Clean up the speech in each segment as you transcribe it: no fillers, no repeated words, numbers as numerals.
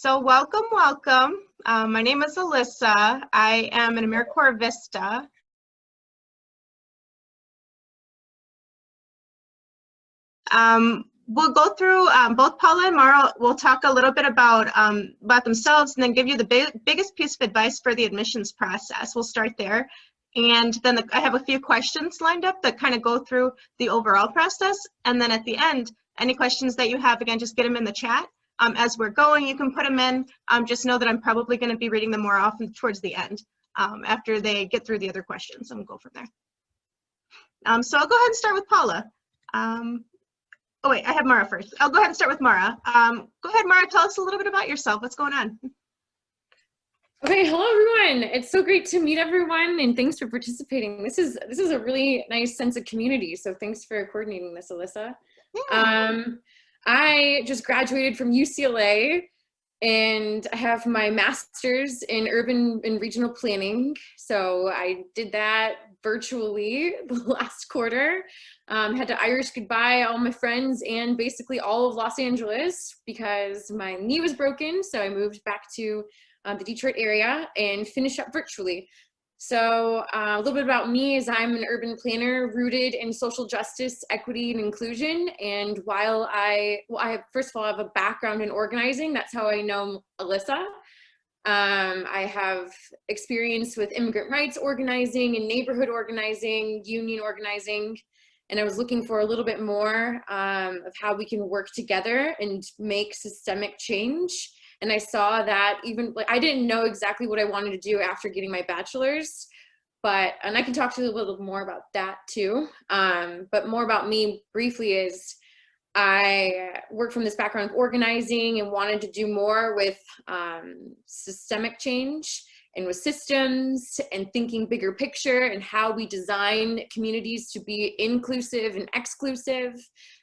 So welcome, welcome. My name is Alyssa. I am an Americorps VISTA. We'll go through, both Paula and Mara will talk a little bit about themselves and then give you the biggest piece of advice for the admissions process. We'll start there. And then I have a few questions lined up that kind of go through the overall process. And then at the end, any questions that you have, again, just get them in the chat. As we're going, you can put them in. Just know that I'm probably going to be reading them more often towards the end after they get through the other questions, and we'll go from there. So I'll go ahead and start with Paula. Oh wait, I have Mara first. I'll go ahead and start with Mara. Go ahead, Mara, tell us a little bit about yourself. What's going on? Okay, hello everyone. It's so great to meet everyone, and thanks for participating. This is a really nice sense of community, so thanks for coordinating this, Alyssa. Yeah. I just graduated from UCLA, and I have my master's in urban and regional planning. So I did that virtually the last quarter. Had to Irish goodbye all my friends and basically all of Los Angeles because my knee was broken. So I moved back to the Detroit area and finished up virtually. So a little bit about me is I'm an urban planner rooted in social justice, equity, and inclusion. And while first of all, I have a background in organizing. That's how I know Alyssa. I have experience with immigrant rights organizing and neighborhood organizing, union organizing. And I was looking for a little bit more of how we can work together and make systemic change. And I saw that I didn't know exactly what I wanted to do after getting my bachelor's, and I can talk to you a little more about that too. But more about me briefly is I work from this background of organizing and wanted to do more with systemic change and with systems and thinking bigger picture and how we design communities to be inclusive and exclusive.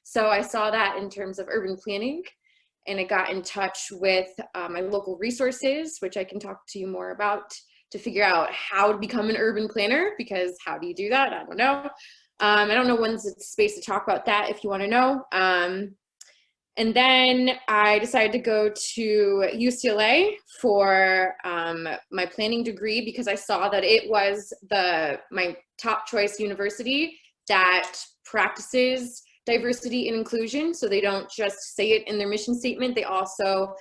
So I saw that in terms of urban planning. And I got in touch with my local resources, which I can talk to you more about, to figure out how to become an urban planner, because how do you do that? I don't know. I don't know when's the space to talk about that if you want to know. And then I decided to go to UCLA for my planning degree because I saw that it was my top choice university that practices diversity and inclusion. So they don't just say it in their mission statement, they also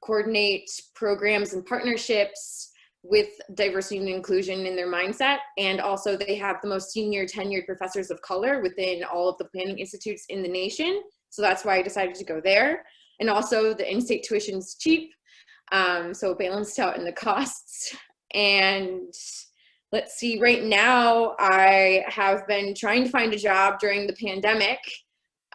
coordinate programs and partnerships with diversity and inclusion in their mindset. And also they have the most senior tenured professors of color within all of the planning institutes in the nation. So that's why I decided to go there. And also the in-state tuition's cheap. So it balanced out in the costs. And let's see, right now I have been trying to find a job during the pandemic,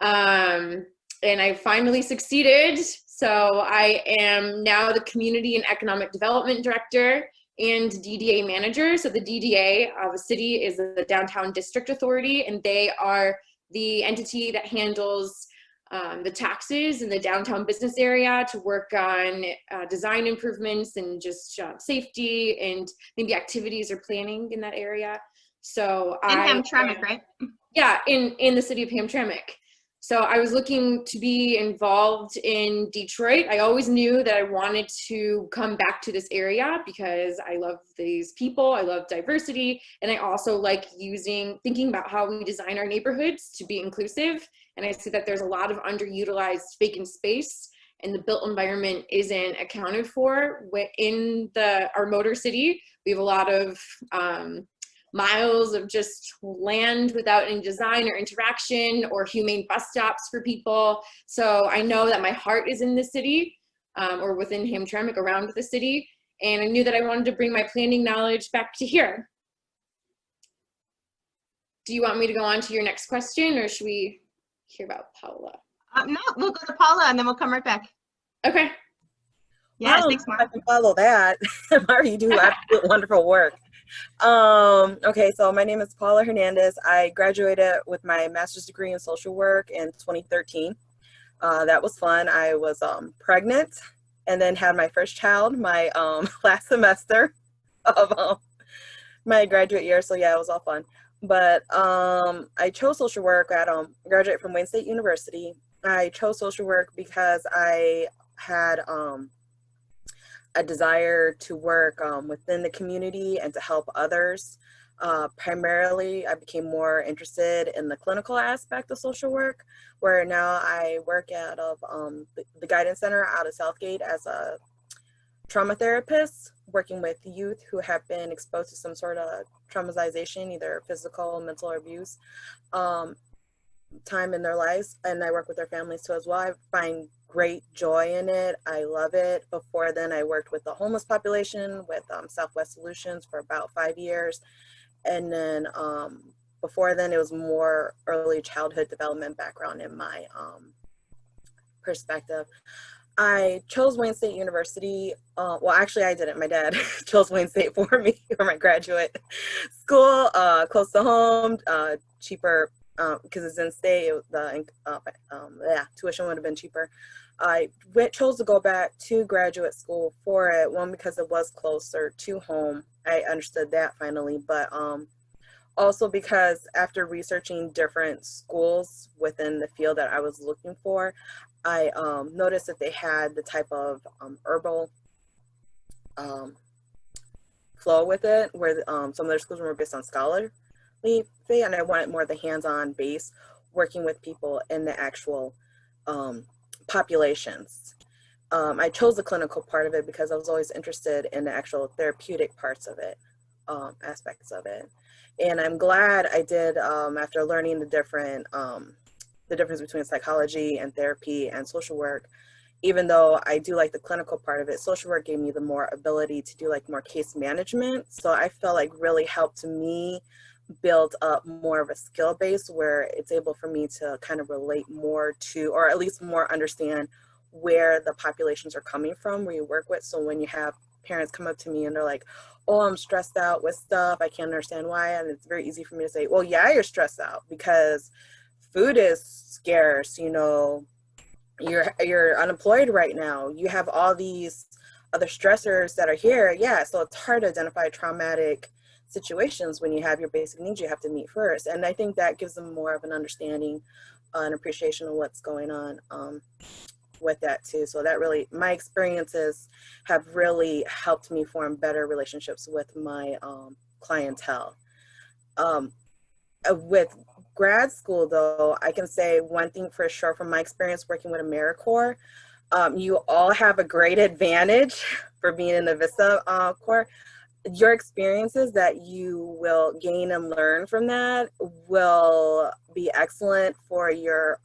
and I finally succeeded. So I am now the Community and Economic Development Director and DDA Manager. So the DDA of a city is the Downtown District Authority, and they are the entity that handles the taxes in the downtown business area to work on design improvements and just safety and maybe activities or planning in that area. So in Hamtramck, right? Yeah, in the city of Hamtramck. So I was looking to be involved in Detroit. I always knew that I wanted to come back to this area because I love these people, I love diversity, and I also like thinking about how we design our neighborhoods to be inclusive. And I see that there's a lot of underutilized vacant space and the built environment isn't accounted for in our motor city. We have a lot of miles of just land without any design or interaction or humane bus stops for people. So I know that my heart is in the city or within Hamtramck, around the city. And I knew that I wanted to bring my planning knowledge back to here. Do you want me to go on to your next question, or should we hear about Paula? No, we'll go to Paula and then we'll come right back. Okay. Yeah, thanks, Mara. I can follow that. Mara, you do absolute wonderful work. Okay, so my name is Paula Hernandez. I graduated with my master's degree in social work in 2013. That was fun. I was pregnant and then had my first child my last semester of my graduate year. So yeah, it was all fun. But I chose social work. I graduated from Wayne State University. I chose social work because I had a desire to work within the community and to help others. Primarily, I became more interested in the clinical aspect of social work, where now I work out of the Guidance Center out of Southgate as a trauma therapist, working with youth who have been exposed to some sort of traumatization, either physical, mental, or abuse, time in their lives. And I work with their families too as well. I find great joy in it. I love it. Before then, I worked with the homeless population with Southwest Solutions for about 5 years. And then before then, it was more early childhood development background in my perspective. I chose Wayne State University. Well, actually, I didn't. My dad chose Wayne State for me for my graduate school, close to home, cheaper because it's in state. Tuition would have been cheaper. I chose to go back to graduate school for it. One, because it was closer to home. I understood that finally, but also because after researching different schools within the field that I was looking for, I noticed that they had the type of herbal flow with it, where some of their schools were based on scholarly, and I wanted more of the hands-on base, working with people in the actual populations. I chose the clinical part of it because I was always interested in the actual therapeutic parts of it, aspects of it. And I'm glad I did, after learning the difference between psychology and therapy and social work. Even though I do like the clinical part of it, social work gave me the more ability to do like more case management. So I felt like really helped me build up more of a skill base where it's able for me to kind of relate more to, or at least more understand where the populations are coming from, where you work with. So when you have parents come up to me and they're like, oh, I'm stressed out with stuff, I can't understand why. And it's very easy for me to say, well, yeah, you're stressed out because food is scarce, you know, you're unemployed right now, you have all these other stressors that are here. Yeah, so it's hard to identify traumatic situations when you have your basic needs you have to meet first. And I think that gives them more of an understanding and appreciation of what's going on with that too. So that really, my experiences have really helped me form better relationships with my clientele. With grad school though, I can say one thing for sure from my experience working with Americorps, you all have a great advantage for being in the VISTA Corps. Your experiences that you will gain and learn from that will be excellent for your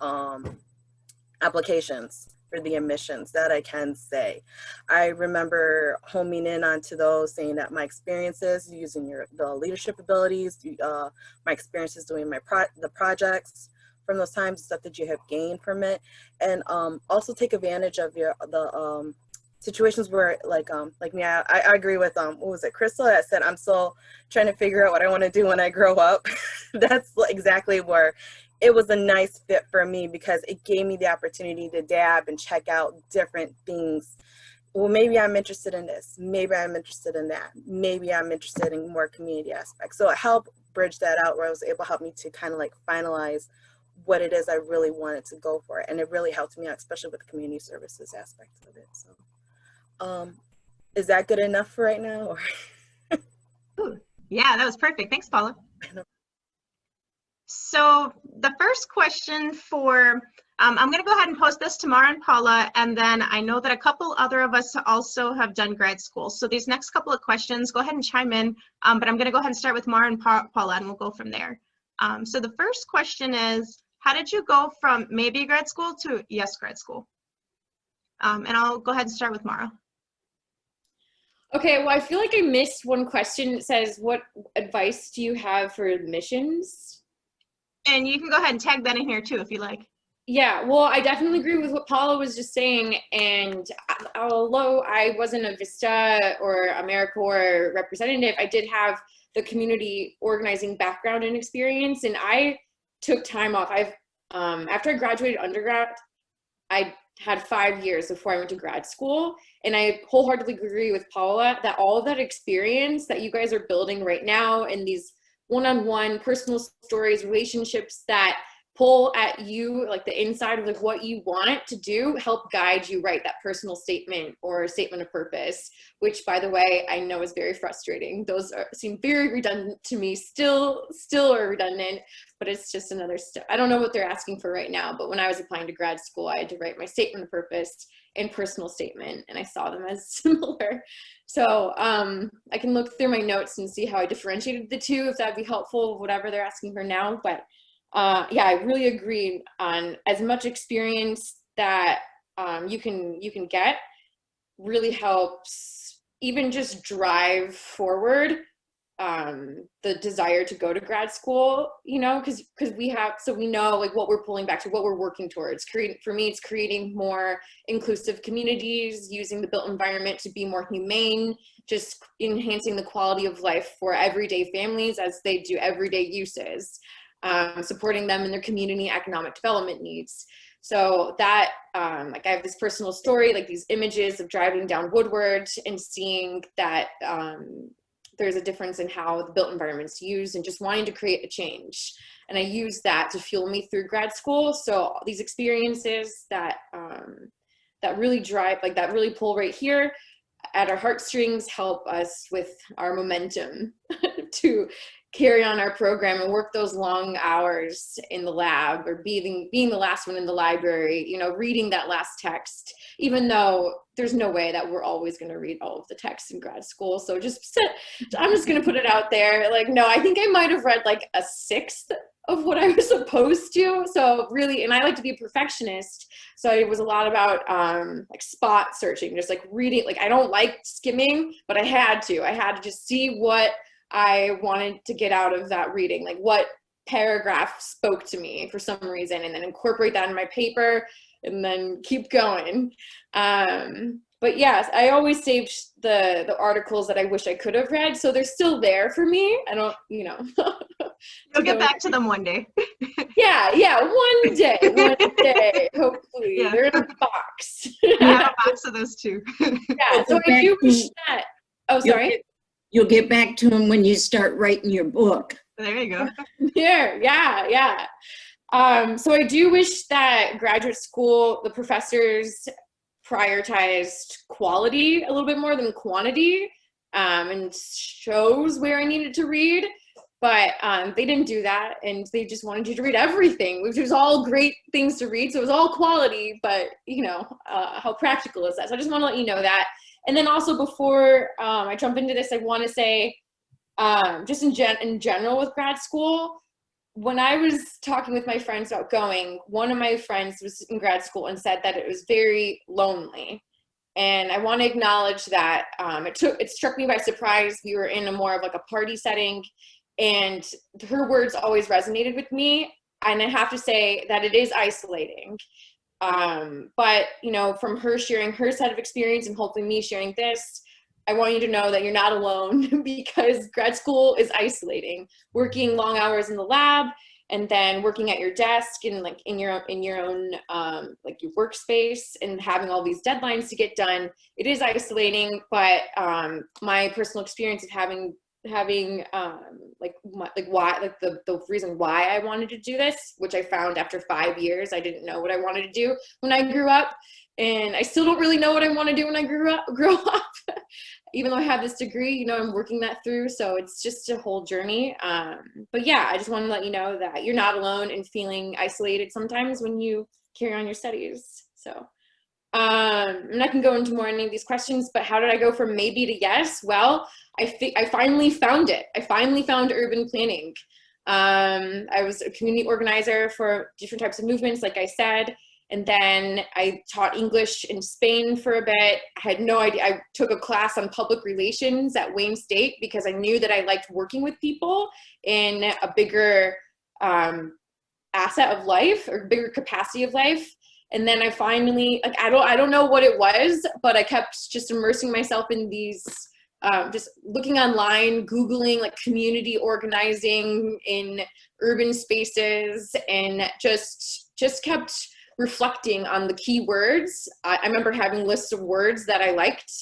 applications for the admissions, that I can say. I remember homing in onto those, saying that my experiences using the leadership abilities, my experiences doing the projects from those times, stuff that you have gained from it, and also take advantage of the situations where like me, I agree with what was it, Crystal, that said I'm still trying to figure out what I want to do when I grow up. That's exactly where it was a nice fit for me, because it gave me the opportunity to dab and check out different things. Well, maybe I'm interested in this, maybe I'm interested in that, maybe I'm interested in more community aspects. So it helped bridge that out, where I was able to help me to kind of like finalize what it is I really wanted to go for. And it really helped me out, especially with the community services aspect of it. So is that good enough for right now? Ooh, yeah, that was perfect. Thanks, Paula. So the first question for, I'm going to go ahead and post this to Mara and Paula, and then I know that a couple other of us also have done grad school. So these next couple of questions, go ahead and chime in, but I'm going to go ahead and start with Mara and Paula, and we'll go from there. So the first question is, how did you go from maybe grad school to yes grad school? And I'll go ahead and start with Mara. Okay, well, I feel like I missed one question. It says, what advice do you have for admissions? And you can go ahead and tag that in here too, if you like. Yeah, well, I definitely agree with what Paula was just saying. And although I wasn't a VISTA or Americorps representative, I did have the community organizing background and experience. And I took time off. After I graduated undergrad, I had 5 years before I went to grad school. And I wholeheartedly agree with Paula that all of that experience that you guys are building right now, and these one-on-one personal stories, relationships that pull at you, like the inside of like what you want to do, help guide you write that personal statement or statement of purpose, which by the way, I know is very frustrating. Those seem very redundant to me, still are redundant, but it's just another step. I don't know what they're asking for right now, but when I was applying to grad school, I had to write my statement of purpose and personal statement, and I saw them as similar. So I can look through my notes and see how I differentiated the two, if that'd be helpful, whatever they're asking for now. But yeah, I really agree on as much experience that you can get really helps even just drive forward the desire to go to grad school, you know, because we have, so we know like what we're pulling back to, what we're working towards. For me, it's creating more inclusive communities, using the built environment to be more humane, just enhancing the quality of life for everyday families as they do everyday uses, supporting them in their community economic development needs. So that, like I have this personal story, like these images of driving down Woodward and seeing that there's a difference in how the built environment's used and just wanting to create a change. And I use that to fuel me through grad school. So these experiences that, that really drive, like that really pull right here at our heartstrings, help us with our momentum to carry on our program and work those long hours in the lab, or being the last one in the library, you know, reading that last text, even though there's no way that we're always going to read all of the texts in grad school. So I'm just going to put it out there. Like, no, I think I might have read like a sixth of what I was supposed to. So really, and I like to be a perfectionist. So it was a lot about like spot searching, just like reading, like I don't like skimming, but I had to just see what I wanted to get out of that reading, like what paragraph spoke to me for some reason, and then incorporate that in my paper and then keep going. But yes, I always saved the articles that I wish I could have read, so they're still there for me. I don't, you know. You'll get back to them one day. Yeah, one day, hopefully. Yeah. They're in a box. I have a box of those too. Yeah, so I do wish that, oh, sorry. You'll get back to them when you start writing your book. There you go. Yeah. So I do wish that graduate school, the professors prioritized quality a little bit more than quantity, and shows where I needed to read. But they didn't do that, and they just wanted you to read everything, which was all great things to read. So it was all quality, but you know, how practical is that? So I just want to let you know that. And then also before I jump into this, I want to say, just in general with grad school, when I was talking with my friends about going, one of my friends was in grad school and said that it was very lonely. And I want to acknowledge that it struck me by surprise. We were in a more of like a party setting, and her words always resonated with me. And I have to say that it is isolating. But, you know, from her sharing her set of experience and hopefully me sharing this, I want you to know that you're not alone, because grad school is isolating. Working long hours in the lab and then working at your desk and like in your own like your workspace and having all these deadlines to get done, it is isolating. But my personal experience of having the reason why I wanted to do this, which I found after 5 years, I didn't know what I wanted to do when I grew up, and I still don't really know what I want to do when I grow up. Even though I have this degree, you know, I'm working that through, so it's just a whole journey. But yeah, I just want to let you know that you're not alone in feeling isolated sometimes when you carry on your studies. So I'm not gonna go into more any of these questions, but how did I go from maybe to yes? Well, I finally found it. I finally found urban planning. I was a community organizer for different types of movements, like I said, and then I taught English in Spain for a bit. I had no idea. I took a class on public relations at Wayne State because I knew that I liked working with people in a bigger asset of life, or bigger capacity of life. And then I finally, like, I don't know what it was, but I kept just immersing myself in these, just looking online, Googling like community organizing in urban spaces, and just kept reflecting on the key words. I remember having lists of words that I liked,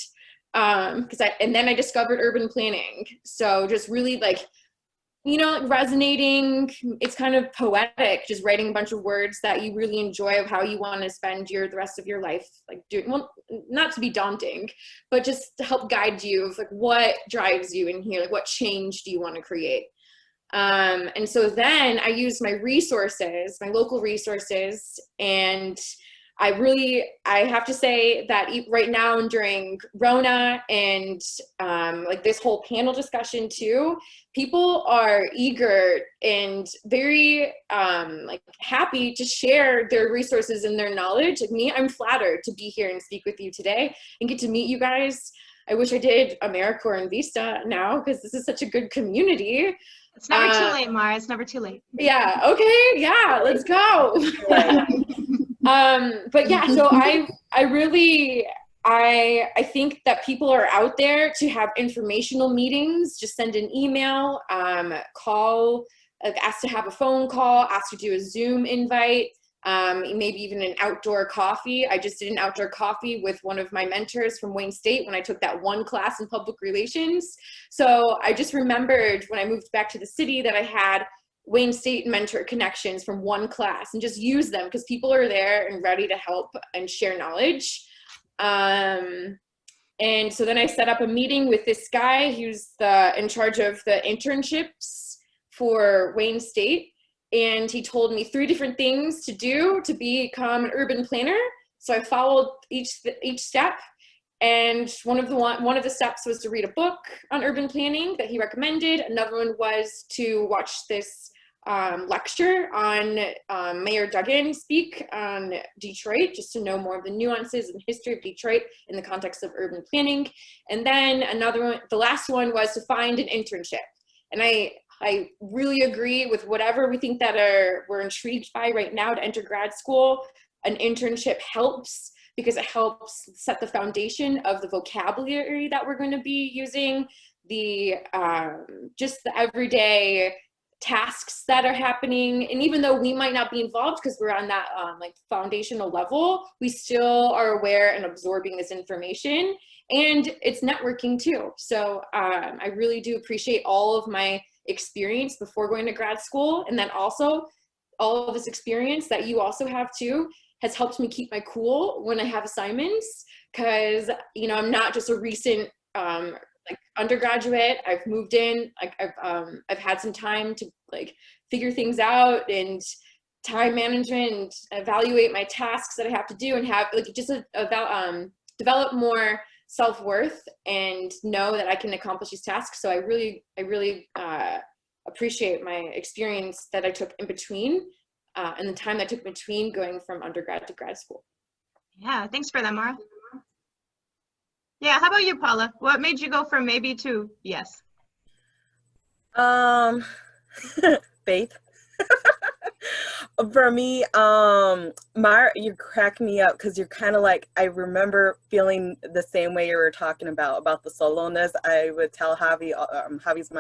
and then I discovered urban planning. So just really like, you know, resonating. It's kind of poetic, just writing a bunch of words that you really enjoy of how you want to spend the rest of your life, like doing, well, not to be daunting, but just to help guide you of like what drives you in here, like what change do you want to create. And so then I used my resources, my local resources, and I have to say that right now during Rona and like this whole panel discussion too, people are eager and very like happy to share their resources and their knowledge. Like me, I'm flattered to be here and speak with you today and get to meet you guys. I wish I did Americorps and VISTA now, because this is such a good community. It's never too late, Mara. It's never too late. Yeah. Okay. Yeah. Let's go. But yeah, so I think that people are out there to have informational meetings. Just send an email, call, ask to have a phone call, ask to do a Zoom invite, maybe even an outdoor coffee. I just did an outdoor coffee with one of my mentors from Wayne State when I took that one class in public relations. So I just remembered when I moved back to the city that I had Wayne State mentor connections from one class, and just use them because people are there and ready to help and share knowledge. And so then I set up a meeting with this guy who's in charge of the internships for Wayne State. And he told me 3 different things to do to become an urban planner. So I followed each step. And one of the steps was to read a book on urban planning that he recommended. Another one was to watch this lecture on Mayor Duggan speak on Detroit, just to know more of the nuances and history of Detroit in the context of urban planning. And then another one, the last one, was to find an internship. And I really agree with whatever we think that we're intrigued by right now to enter grad school. An internship helps because it helps set the foundation of the vocabulary that we're going to be using, just the everyday tasks that are happening. And even though we might not be involved because we're on that like foundational level, we still are aware and absorbing this information, and it's networking too. So I really do appreciate all of my experience before going to grad school, and then also all of this experience that you also have too has helped me keep my cool when I have assignments, because you know, I'm not just a recent like undergraduate. I've moved in, like I've had some time to like figure things out and time management and evaluate my tasks that I have to do, and have like just develop more self-worth and know that I can accomplish these tasks. So I really appreciate my experience that I took in between and the time that I took between going from undergrad to grad school. Yeah, thanks for that, Mara. Yeah, how about you, Paula? What made you go from maybe to yes? Faith. For me, Mara, you crack me up because you're kind of like, I remember feeling the same way you were talking about the soloness. I would tell Javi, Javi's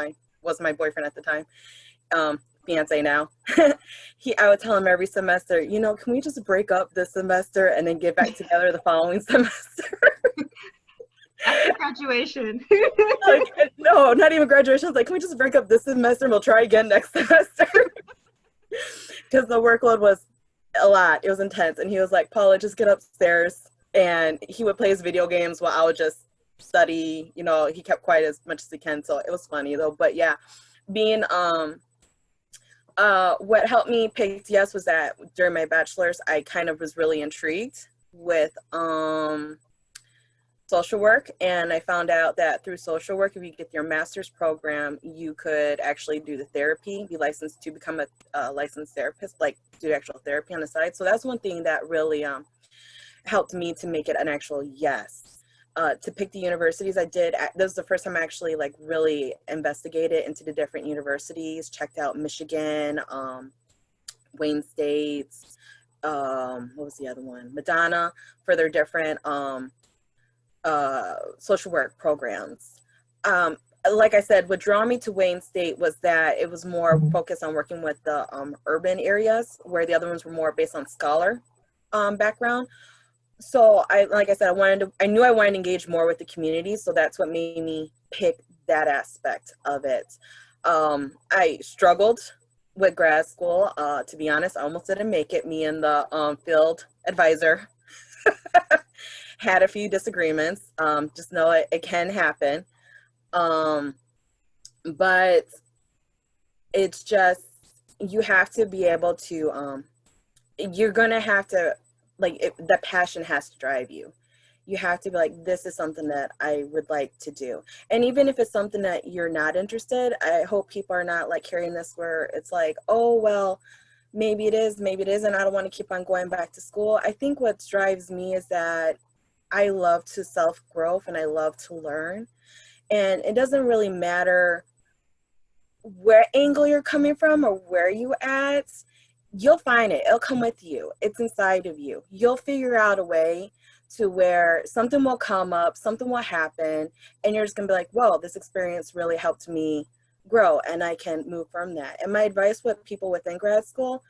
was my boyfriend at the time, fiance now. I would tell him every semester, you know, can we just break up this semester and then get back together the following semester? After graduation. Like, no, not even graduation. I was like, can we just break up this semester and we'll try again next semester? Because the workload was a lot. It was intense. And he was like, Paula, just get upstairs. And he would play his video games while I would just study. You know, he kept quiet as much as he can. So it was funny though. But yeah, being, what helped me pick yes was that during my bachelor's, I kind of was really intrigued with, social work, and I found out that through social work, if you get your master's program, you could actually do the therapy, be licensed to become a licensed therapist, like do actual therapy on the side. So that's one thing that really helped me to make it an actual yes. To pick the universities I did, this was the first time I actually like really investigated into the different universities, checked out Michigan, Wayne State, what was the other one? Madonna, for their different social work programs. Like I said, what drew me to Wayne State was that it was more focused on working with the urban areas, where the other ones were more based on scholar background. So like I said, I knew I wanted to engage more with the community, so that's what made me pick that aspect of it. I struggled with grad school. To be honest, I almost didn't make it. Me and the field advisor had a few disagreements. Just know it can happen. But it's just, you have to be able to, you're gonna have to, like, the passion has to drive you. You have to be like, this is something that I would like to do. And even if it's something that you're not interested, I hope people are not like carrying this where it's like, oh, well, maybe it is, maybe it isn't. I don't want to keep on going back to school. I think what drives me is that I love to self-growth and I love to learn. And it doesn't really matter where angle you're coming from or where you at, you'll find it. It'll come with you. It's inside of you. You'll figure out a way to where something will come up, something will happen, and you're just gonna be like, whoa, this experience really helped me grow, and I can move from that. And my advice with people within grad school,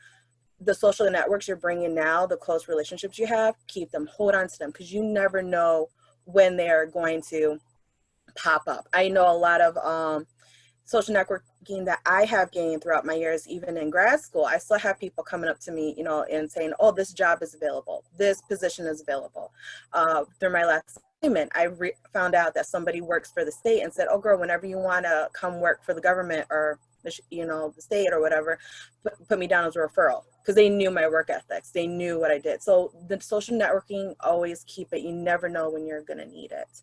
the social networks you're bringing now, the close relationships you have, keep them, hold on to them, because you never know when they're going to pop up. I know a lot of social networking that I have gained throughout my years, even in grad school. I still have people coming up to me, you know, and saying, oh, this job is available, this position is available. Through my last assignment, I found out that somebody works for the state and said, oh girl, whenever you want to come work for the government or, you know, the state or whatever, put me down as a referral, because they knew my work ethics, they knew what I did. So the social networking, always keep it. You never know when you're gonna need it.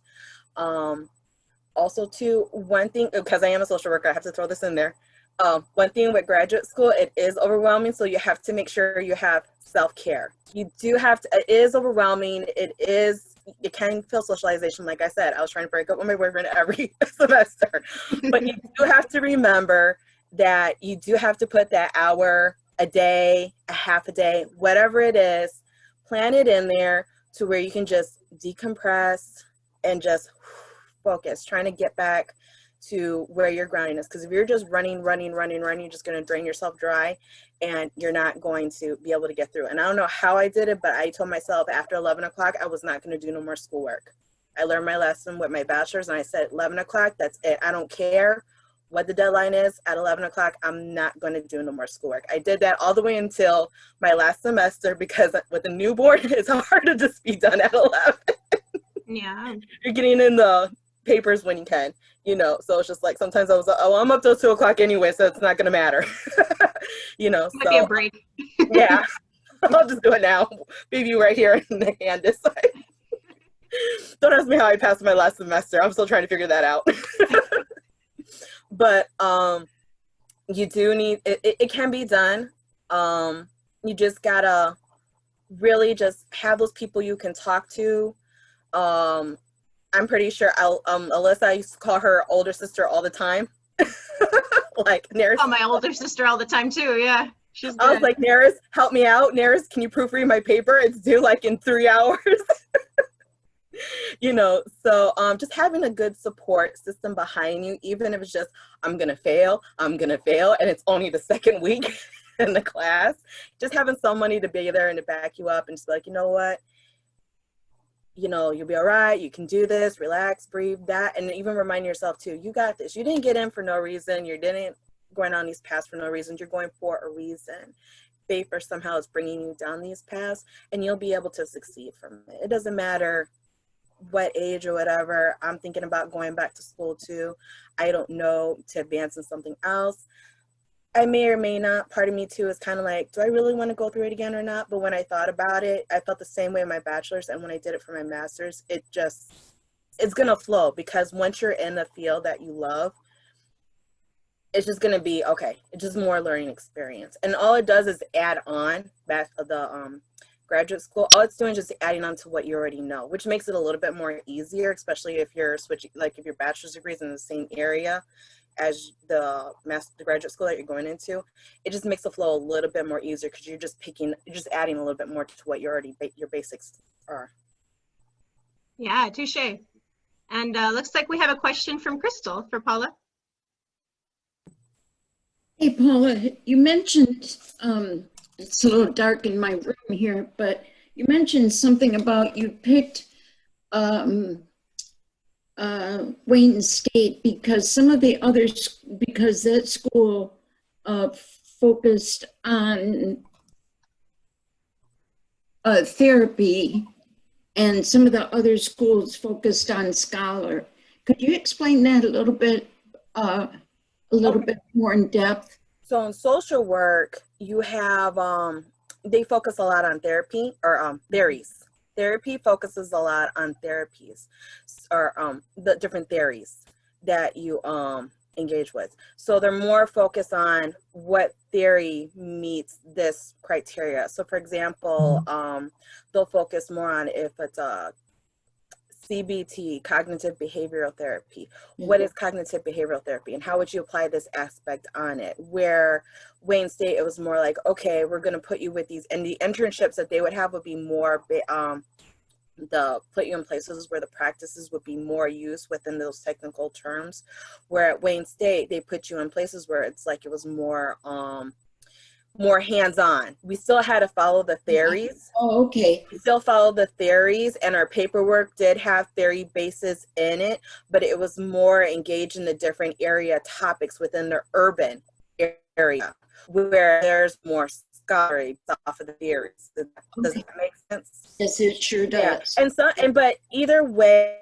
Also too, one thing, because I am a social worker, I have to throw this in there. One thing with graduate school, it is overwhelming. So you have to make sure you have self-care. You do have to, it is overwhelming. It can feel socialization. Like I said, I was trying to break up with my boyfriend every semester, but you do have to remember that you do have to put that hour a day, a half a day, whatever it is, plan it in there to where you can just decompress and just focus, trying to get back to where your grounding is. Because if you're just running, you're just going to drain yourself dry and you're not going to be able to get through. And I don't know how I did it, but I told myself after 11 o'clock, I was not going to do no more schoolwork. I learned my lesson with my bachelor's and I said, 11 o'clock, that's it. I don't care what the deadline is. At 11 o'clock, I'm not going to do no more schoolwork. I did that all the way until my last semester, because with a newborn, it's hard to just be done at 11. Yeah. You're getting in the papers when you can, you know, so it's just like sometimes I was like, oh, I'm up till 2 o'clock anyway, so it's not gonna matter. You know, Might be a break. Yeah, I'll just do it now. Baby right here in the hand this side. Don't ask me how I passed my last semester. I'm still trying to figure that out. But you do need it can be done. You just gotta really just have those people you can talk to. I'm pretty sure Alyssa, I used to call her older sister all the time. Like, Naris. Oh, my older sister all the time too, yeah. She's good. I was like, Naris, help me out. Naris, can you proofread my paper? It's due like in 3 hours. You know, so just having a good support system behind you, even if it's just, I'm gonna fail, and it's only the second week in the class. Just having somebody to be there and to back you up and just be like, you know what? You know, you'll be all right, you can do this, relax, breathe, that, and even remind yourself too, you got this. You didn't get in for no reason, you didn't going on these paths for no reason, you're going for a reason. Faith or somehow is bringing you down these paths, and you'll be able to succeed from it. It doesn't matter what age or whatever. I'm thinking about going back to school too. I don't know, to advance in something else. I may or may not. Part of me too is kind of like, do I really want to go through it again or not? But when I thought about it, I felt the same way in my bachelor's, and when I did it for my master's, it's gonna flow, because once you're in the field that you love, it's just gonna be okay. It's just more learning experience, and all it does is add on back of the graduate school. All it's doing is just adding on to what you already know, which makes it a little bit more easier, especially if you're switching, like if your bachelor's degree is in the same area as the graduate school that you're going into. It just makes the flow a little bit more easier, because you're just adding a little bit more to what you already your basics are. Yeah, touche. And looks like we have a question from Crystal for Paula. Hey, Paula, you mentioned, it's a little dark in my room here, but you mentioned something about you picked Wayne State, because some of the others, because that school focused on therapy, and some of the other schools focused on scholar. Could you explain that a little bit more in depth? So in social work, you have, they focus a lot on therapy or theories. Therapy focuses a lot on therapies or the different theories that you engage with. So they're more focused on what theory meets this criteria. So for example, they'll focus more on if it's a CBT, cognitive behavioral therapy. What is cognitive behavioral therapy and how would you apply this aspect on it? Where Wayne State, it was more like, okay, we're going to put you with these, and the internships that they would have would be more the put you in places where the practices would be more used within those technical terms. Where at Wayne State, they put you in places where it's like it was more more hands-on. We still had to follow the theories. Oh, okay. We still follow the theories, and our paperwork did have theory bases in it, but it was more engaged in the different area topics within the urban area where there's more scholarly off of the theories. Does that make sense? Yes, it sure does. Yeah. But either way,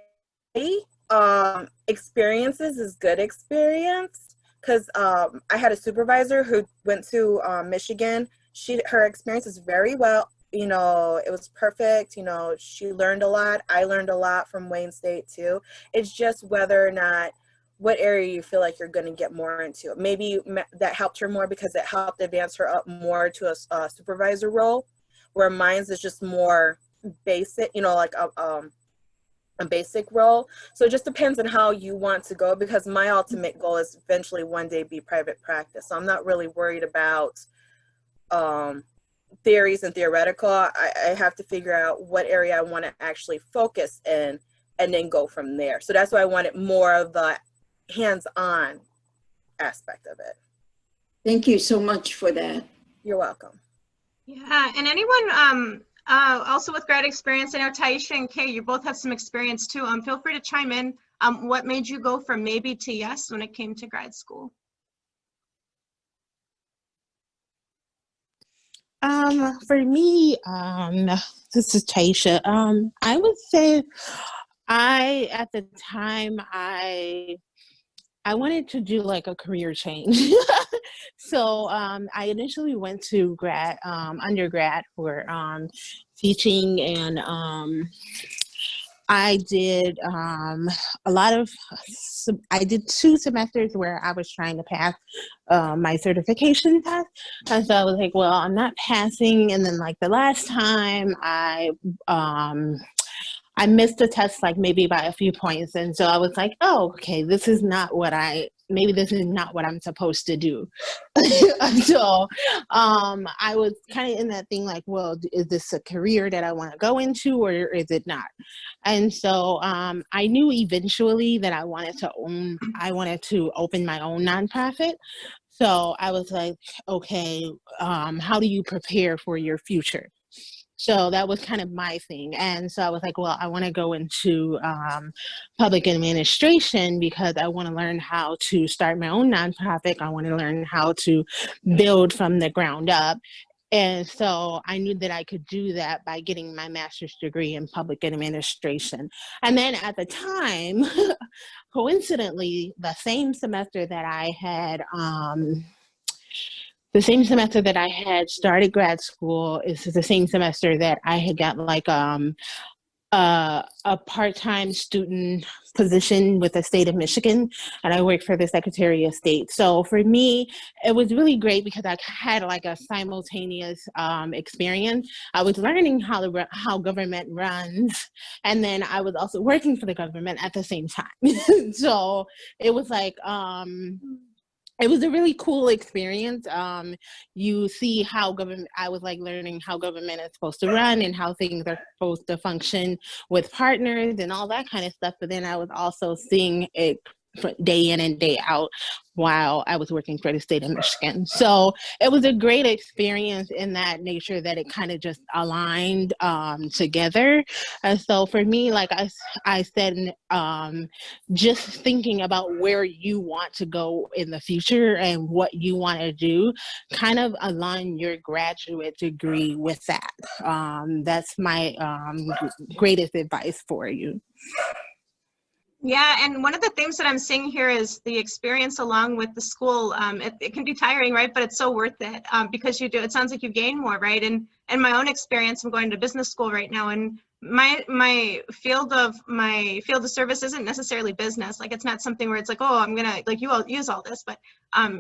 experiences is good experience. Because I had a supervisor who went to Michigan. Her experience is very well, you know, it was perfect. You know, she learned a lot. I learned a lot from Wayne State too. It's just whether or not, what area you feel like you're going to get more into. Maybe that helped her more because it helped advance her up more to a supervisor role, where mine's is just more basic, you know, like a basic role. So it just depends on how you want to go, because my ultimate goal is eventually one day be private practice. So I'm not really worried about theories and theoretical. I have to figure out what area I want to actually focus in and then go from there. So that's why I wanted more of the hands-on aspect of it. Thank you so much for that. You're welcome. Yeah, and anyone also with grad experience, I know Taisha and Kay, you both have some experience too. Feel free to chime in. What made you go from maybe to yes when it came to grad school? For me, this is Taisha. I would say at the time, I wanted to do like a career change. So I initially went to undergrad for teaching, and I did I did 2 semesters where I was trying to pass my certification test. And so I was like, well, I'm not passing. And then like the last time I missed the test like maybe by a few points. And so I was like, oh, okay, this is not what I'm supposed to do. So I was kind of in that thing like, well, is this a career that I want to go into, or is it not? And so I knew eventually that I wanted to open my own nonprofit. So I was like, okay, how do you prepare for your future? So that was kind of my thing. And so I was like, well, I want to go into public administration because I want to learn how to start my own nonprofit. I want to learn how to build from the ground up. And so I knew that I could do that by getting my master's degree in public administration. And then at the time, coincidentally, the same semester that I had started grad school is the same semester that I had got like a part-time student position with the state of Michigan, and I worked for the Secretary of State. So for me, it was really great because I had like a simultaneous experience. I was learning how government runs, and then I was also working for the government at the same time. So it was like, it was a really cool experience. You see how I was like learning how government is supposed to run and how things are supposed to function with partners and all that kind of stuff. But then I was also seeing it day in and day out while I was working for the state of Michigan. So it was a great experience in that nature that it kind of just aligned together. And so for me, like I said, just thinking about where you want to go in the future and what you want to do, kind of align your graduate degree with that. That's my greatest advice for you. Yeah, and one of the things that I'm seeing here is the experience along with the school. It can be tiring, right? But it's so worth it because you do. It sounds like you gain more, right? And in my own experience, I'm going to business school right now, and my field of service isn't necessarily business. Like it's not something where it's like, oh, I'm gonna like you all use all this, but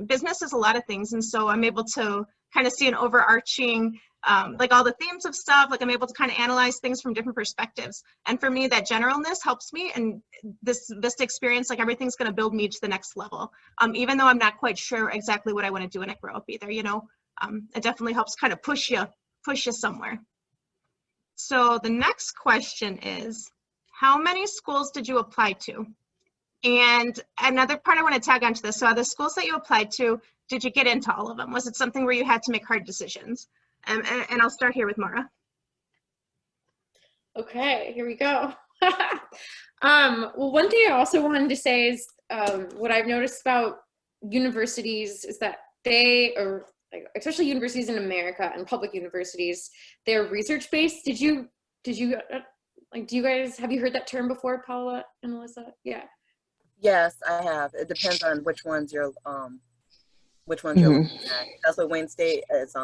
business is a lot of things, and so I'm able to kind of see an overarching. Like all the themes of stuff, like I'm able to kind of analyze things from different perspectives. And for me, that generalness helps me. And this VISTA experience, like everything's going to build me to the next level. Even though I'm not quite sure exactly what I want to do when I grow up either, you know, it definitely helps kind of push you somewhere. So the next question is, how many schools did you apply to? And another part I want to tag onto this. So the schools that you applied to, did you get into all of them? Was it something where you had to make hard decisions? And I'll start here with Mara. Okay, here we go. Well, one thing I also wanted to say is what I've noticed about universities is that they are, like, especially universities in America and public universities, they're research-based. Did you like, do you guys, have you heard that term before, Paula and Melissa? Yeah. Yes, I have. It depends on which ones you're looking at. That's what Wayne State is.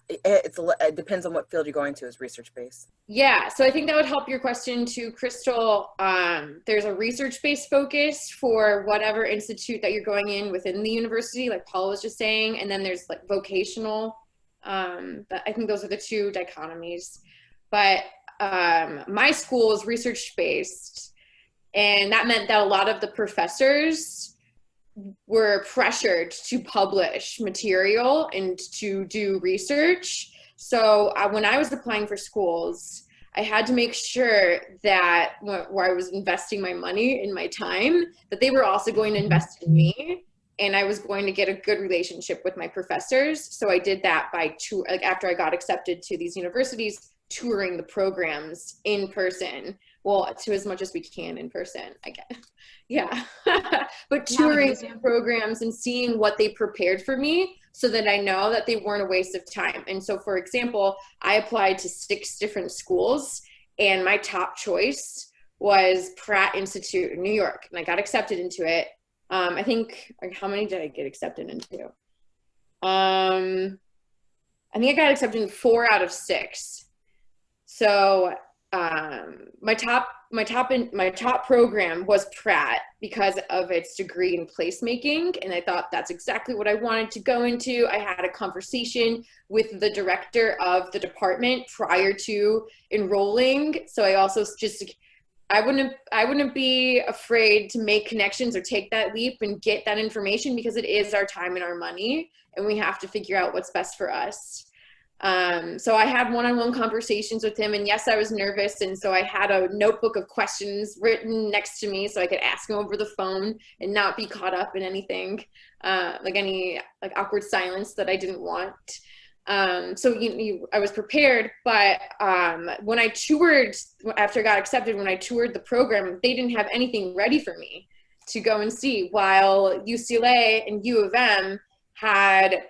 It depends on what field you're going to. Is research based. Yeah, so I think that would help your question to Crystal. There's a research-based focus for whatever institute that you're going in within the university, like Paul was just saying, and then there's like vocational. But I think those are the two dichotomies. But my school is research-based, and that meant that a lot of the professors were pressured to publish material and to do research. So when I was applying for schools, I had to make sure that where I was investing my money and my time, that they were also going to invest in me, and I was going to get a good relationship with my professors. So I did that by after I got accepted to these universities, touring the programs in person. Well, to as much as we can in person, I guess. Yeah. But touring programs and seeing what they prepared for me so that I know that they weren't a waste of time. And so, for example, I applied to 6 different schools, and my top choice was Pratt Institute in New York, and I got accepted into it. I think, like, how many did I get accepted into? I think I got accepted in 4 out of 6. So my top program was Pratt because of its degree in placemaking, and I thought that's exactly what I wanted to go into. I had a conversation with the director of the department prior to enrolling, so I also I wouldn't be afraid to make connections or take that leap and get that information, because it is our time and our money, and we have to figure out what's best for us. So I had one-on-one conversations with him, and yes, I was nervous. And so I had a notebook of questions written next to me so I could ask him over the phone and not be caught up in anything, like any awkward silence that I didn't want. So I was prepared, but when I toured, after I got accepted, when I toured the program, they didn't have anything ready for me to go and see, while UCLA and U of M had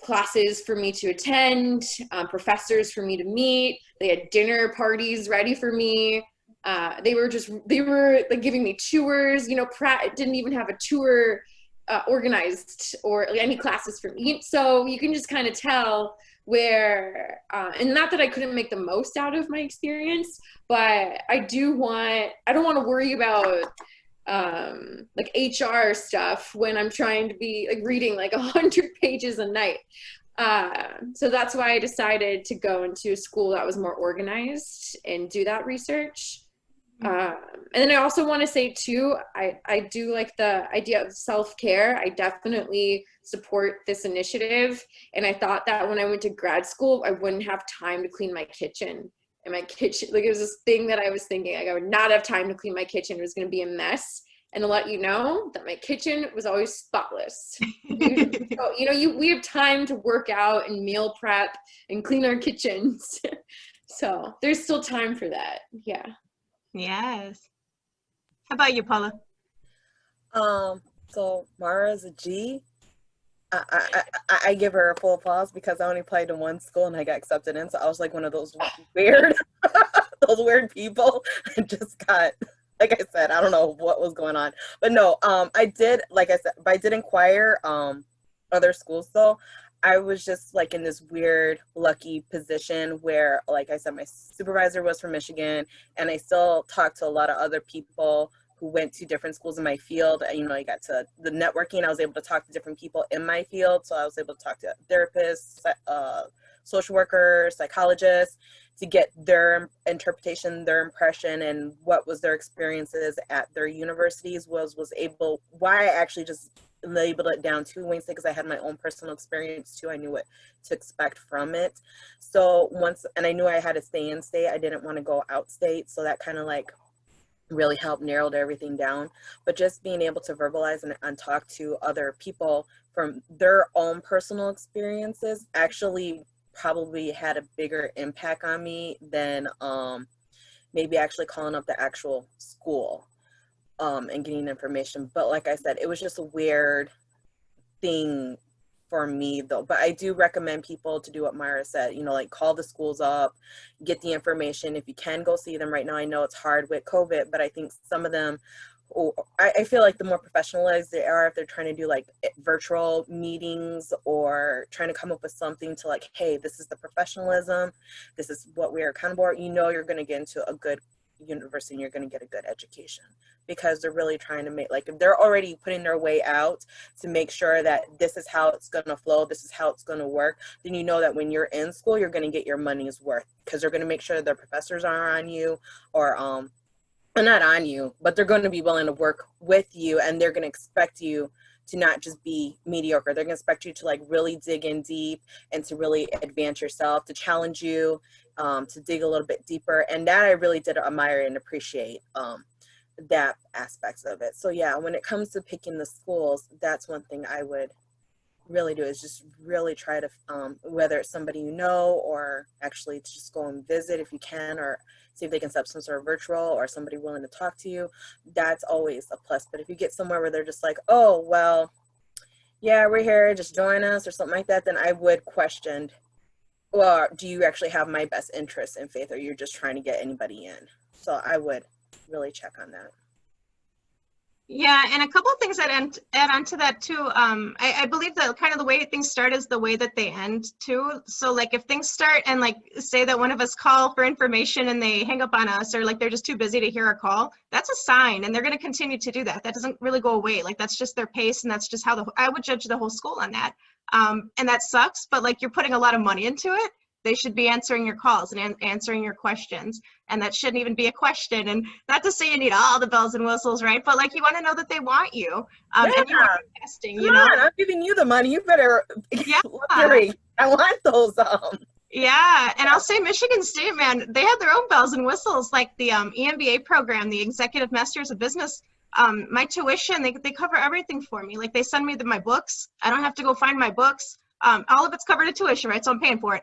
classes for me to attend, professors for me to meet. They had dinner parties ready for me. They were like giving me tours. You know, Pratt didn't even have a tour organized or any classes for me. So you can just kind of tell where, and not that I couldn't make the most out of my experience, but I don't want to worry about like HR stuff when I'm trying to be like reading like 100 pages a night. So that's why I decided to go into a school that was more organized and do that research. And then I also want to say too, I do like the idea of self-care. I definitely support this initiative. And I thought that when I went to grad school, I wouldn't have time to clean my kitchen and my kitchen, like it was this thing that I was thinking, like I would not have time to clean my kitchen. It was going to be a mess. And to let you know that my kitchen was always spotless. So, you know, we have time to work out and meal prep and clean our kitchens. So there's still time for that. Yeah. Yes. How about you, Paula? So Mara is a G. I give her a full applause because I only applied to one school and I got accepted in. So I was like one of those weird, those weird people. I just got, like I said, I don't know what was going on, but no, I did, like I said, but I did inquire other schools though. I was just like in this weird lucky position where, like I said, my supervisor was from Michigan, and I still talked to a lot of other people who went to different schools in my field. You know, I got to the networking. I was able to talk to different people in my field. So I was able to talk to therapists, social workers, psychologists, to get their interpretation, their impression, and what was their experiences at their universities. Why I actually just labeled it down to Wayne State, because I had my own personal experience too. I knew what to expect from it. So and I knew I had to stay in state. I didn't want to go out state. So that kind of like really helped narrowed everything down. But just being able to verbalize and talk to other people from their own personal experiences actually probably had a bigger impact on me than maybe actually calling up the actual school and getting information. But like I said, it was just a weird thing for me though. But I do recommend people to do what Myra said, you know, like call the schools up, get the information. If you can go see them right now, I know it's hard with COVID, but I think some of them, I feel like the more professionalized they are, if they're trying to do like virtual meetings or trying to come up with something to like, hey, this is the professionalism, this is what we are accountable for, you know, you're going to get into a good university and you're going to get a good education, because they're really trying to make, like, if they're already putting their way out to make sure that this is how it's going to flow, this is how it's going to work, then you know that when you're in school, you're going to get your money's worth, because they're going to make sure their professors are on you, or not on you, but they're going to be willing to work with you, and they're going to expect you to not just be mediocre. They're going to expect you to like really dig in deep and to really advance yourself, to challenge you, to dig a little bit deeper. And that I really did admire and appreciate that aspects of it. So yeah, when it comes to picking the schools, that's one thing I would really do, is just really try to, whether it's somebody you know, or actually just go and visit if you can, or see if they can set up some sort of virtual or somebody willing to talk to you. That's always a plus. But if you get somewhere where they're just like, oh, well, yeah, we're here, just join us or something like that, then I would question, well, do you actually have my best interest in faith, or you're just trying to get anybody in? So I would really check on that. Yeah, and a couple of things that add on to that too. I believe that kind of the way things start is the way that they end too. So like if things start and like say that one of us call for information and they hang up on us, or like they're just too busy to hear our call, that's a sign, and they're going to continue to do that. That doesn't really go away. Like that's just their pace, and that's just how I would judge the whole school on that. And that sucks, but like you're putting a lot of money into it. They should be answering your calls and answering your questions. And that shouldn't even be a question. And not to say you need all the bells and whistles, right? But like you want to know that they want you. Yeah. And you are investing, you Come know? on, I'm giving you the money. You better, Yeah. I want those. Yeah, and I'll say Michigan State, man, they had their own bells and whistles, like the EMBA program, the Executive Masters of Business. My tuition, they cover everything for me. Like they send me my books. I don't have to go find my books. All of it's covered in tuition, right? So I'm paying for it.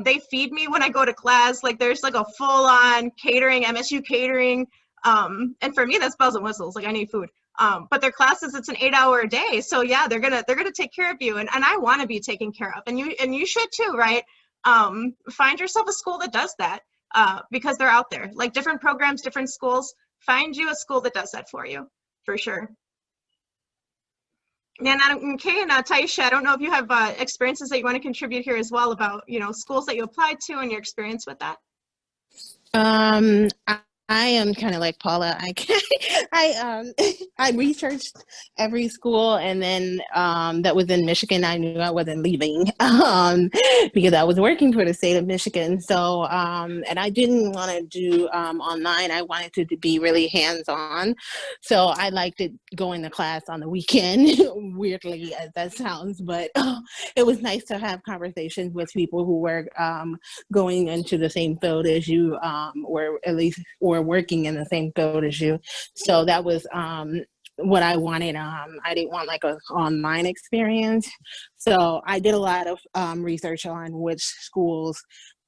They feed me when I go to class. Like there's like a full-on catering, MSU catering. And for me, that's bells and whistles. Like I need food. But their classes, it's an 8-hour a day. So yeah, they're gonna take care of you. And I want to be taken care of. And you should too, right? Find yourself a school that does that, because they're out there. Like different programs, different schools. Find you a school that does that for you, for sure. And Kay and Taisha, I don't know if you have experiences that you want to contribute here as well about, you know, schools that you applied to and your experience with that. I am kind of like Paula. I researched every school, and then that was in Michigan. I knew I wasn't leaving because I was working for the state of Michigan. So and I didn't want to do online. I wanted to be really hands-on. So I liked it going to class on the weekend. Weirdly as that sounds, but it was nice to have conversations with people who were going into the same field as you, or at least or working in the same field as you. So that was what I wanted. I didn't want like an online experience. So I did a lot of research on which schools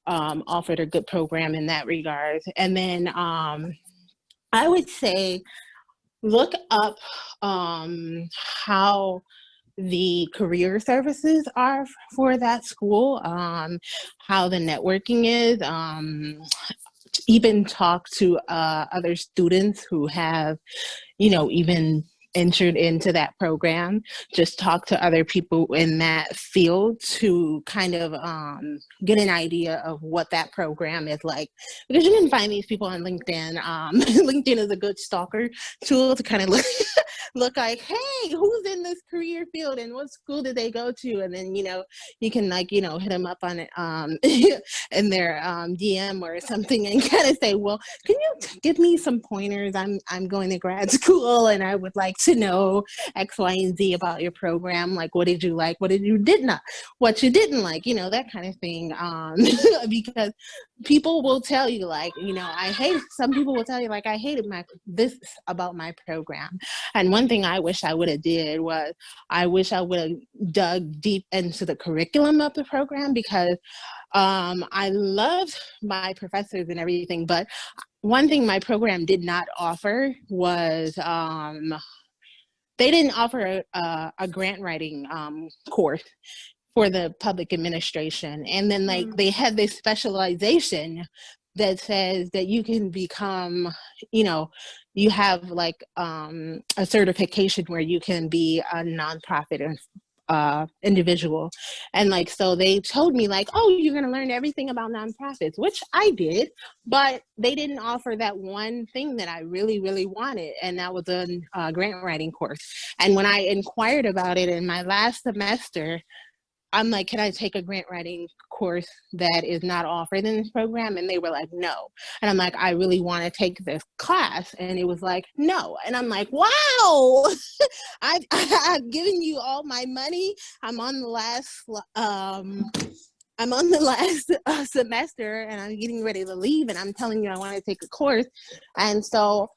offered a good program in that regard. And then I would say look up how the career services are for that school, how the networking is, even talk to other students who have, even entered into that program. Just talk to other people in that field to kind of get an idea of what that program is like. Because you can find these people on LinkedIn. LinkedIn is a good stalker tool to kind of look like, hey, who's in this career field and what school did they go to? And then, you can hit them up on it in their DM or something and kind of say, well, can you give me some pointers? I'm going to grad school and I would like to know X, Y, and Z about your program. Like, what did you like? What you didn't like, that kind of thing. Because people will tell you like, some people will tell you like, I hated this about my program. And one thing I wish I would have did was I wish I would have dug deep into the curriculum of the program, because I loved my professors and everything, but one thing my program did not offer was they didn't offer a grant writing course for the public administration. And then they had this specialization that says that you can become, you have like a certification where you can be a nonprofit individual. And like, so they told me like, oh, you're going to learn everything about nonprofits, which I did, but they didn't offer that one thing that I really, really wanted. And that was a grant writing course. And when I inquired about it in my last semester, I'm like, can I take a grant writing course that is not offered in this program? And they were like, no. And I'm like, I really want to take this class. And it was like, no. And I'm like, wow, I've given you all my money. I'm on the last semester and I'm getting ready to leave. And I'm telling you, I want to take a course. And so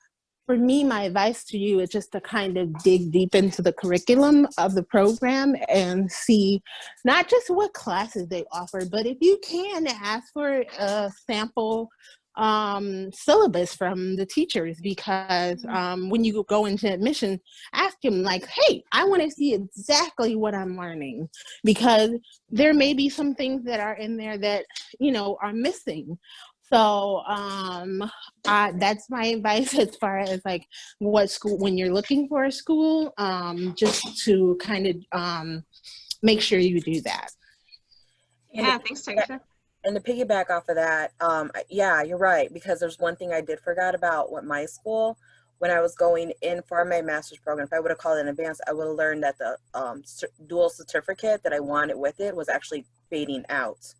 for me, my advice to you is just to kind of dig deep into the curriculum of the program and see not just what classes they offer, but if you can ask for a sample syllabus from the teachers, because when you go into admission, ask them like, hey, I want to see exactly what I'm learning, because there may be some things that are in there that, are missing. So that's my advice as far as like what school, when you're looking for a school, just to kind of make sure you do that. Yeah, thanks, Taisha. And to piggyback off of that, yeah, you're right, because there's one thing I did forget about with my school. When I was going in for my master's program, if I would have called it in advance, I would have learned that the dual certificate that I wanted with it was actually fading out.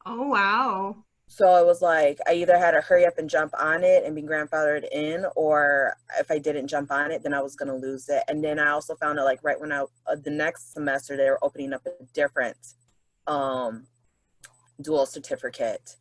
Oh, wow. So it was like, I either had to hurry up and jump on it and be grandfathered in, or if I didn't jump on it, then I was going to lose it. And then I also found out like right when the next semester, they were opening up a different dual certificate.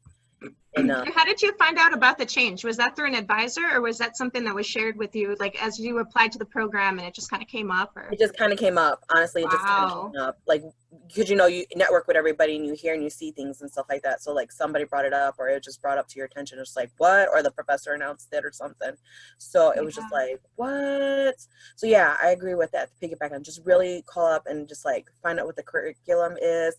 And how did you find out about the change? Was that through an advisor, or was that something that was shared with you, like as you applied to the program and it just kind of came up? Or? It just kind of came up, honestly. It just kind of came up, like, because you network with everybody and you hear and you see things and stuff like that. So like somebody brought it up, or it just brought up to your attention. It's like, what? Or the professor announced it or something. So it was just like, what? So yeah, I agree with that. To piggyback on, just really call up and just like find out what the curriculum is.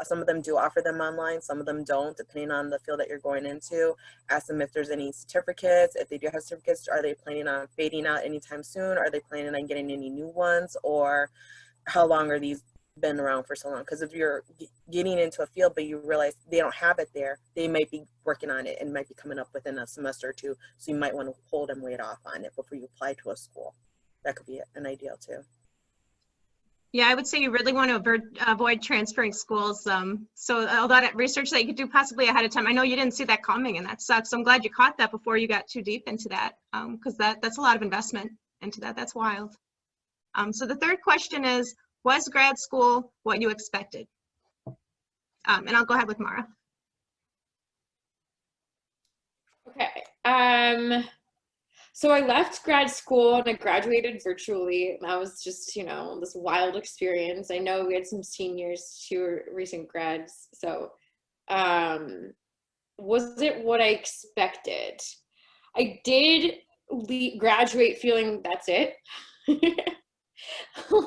Some of them do offer them online, some of them don't, depending on the field that you're going into. Ask them if there's any certificates. If they do have certificates, are they planning on fading out anytime soon? Are they planning on getting any new ones? Or how long are these been around for so long. Because if you're getting into a field but you realize they don't have it there, they might be working on it and might be coming up within a semester or two. So you might want to hold and wait off on it before you apply to a school. That could be an ideal too. Yeah, I would say you really want to avoid transferring schools. So all that research that you could do possibly ahead of time. I know you didn't see that coming, and that sucks. So I'm glad you caught that before you got too deep into that, because that's a lot of investment into that. That's wild. So the third question is, was grad school what you expected? And I'll go ahead with Mara. Okay. So I left grad school and I graduated virtually. That was just, you know, this wild experience. I know we had some seniors who were recent grads. So was it what I expected? I did graduate feeling that's it.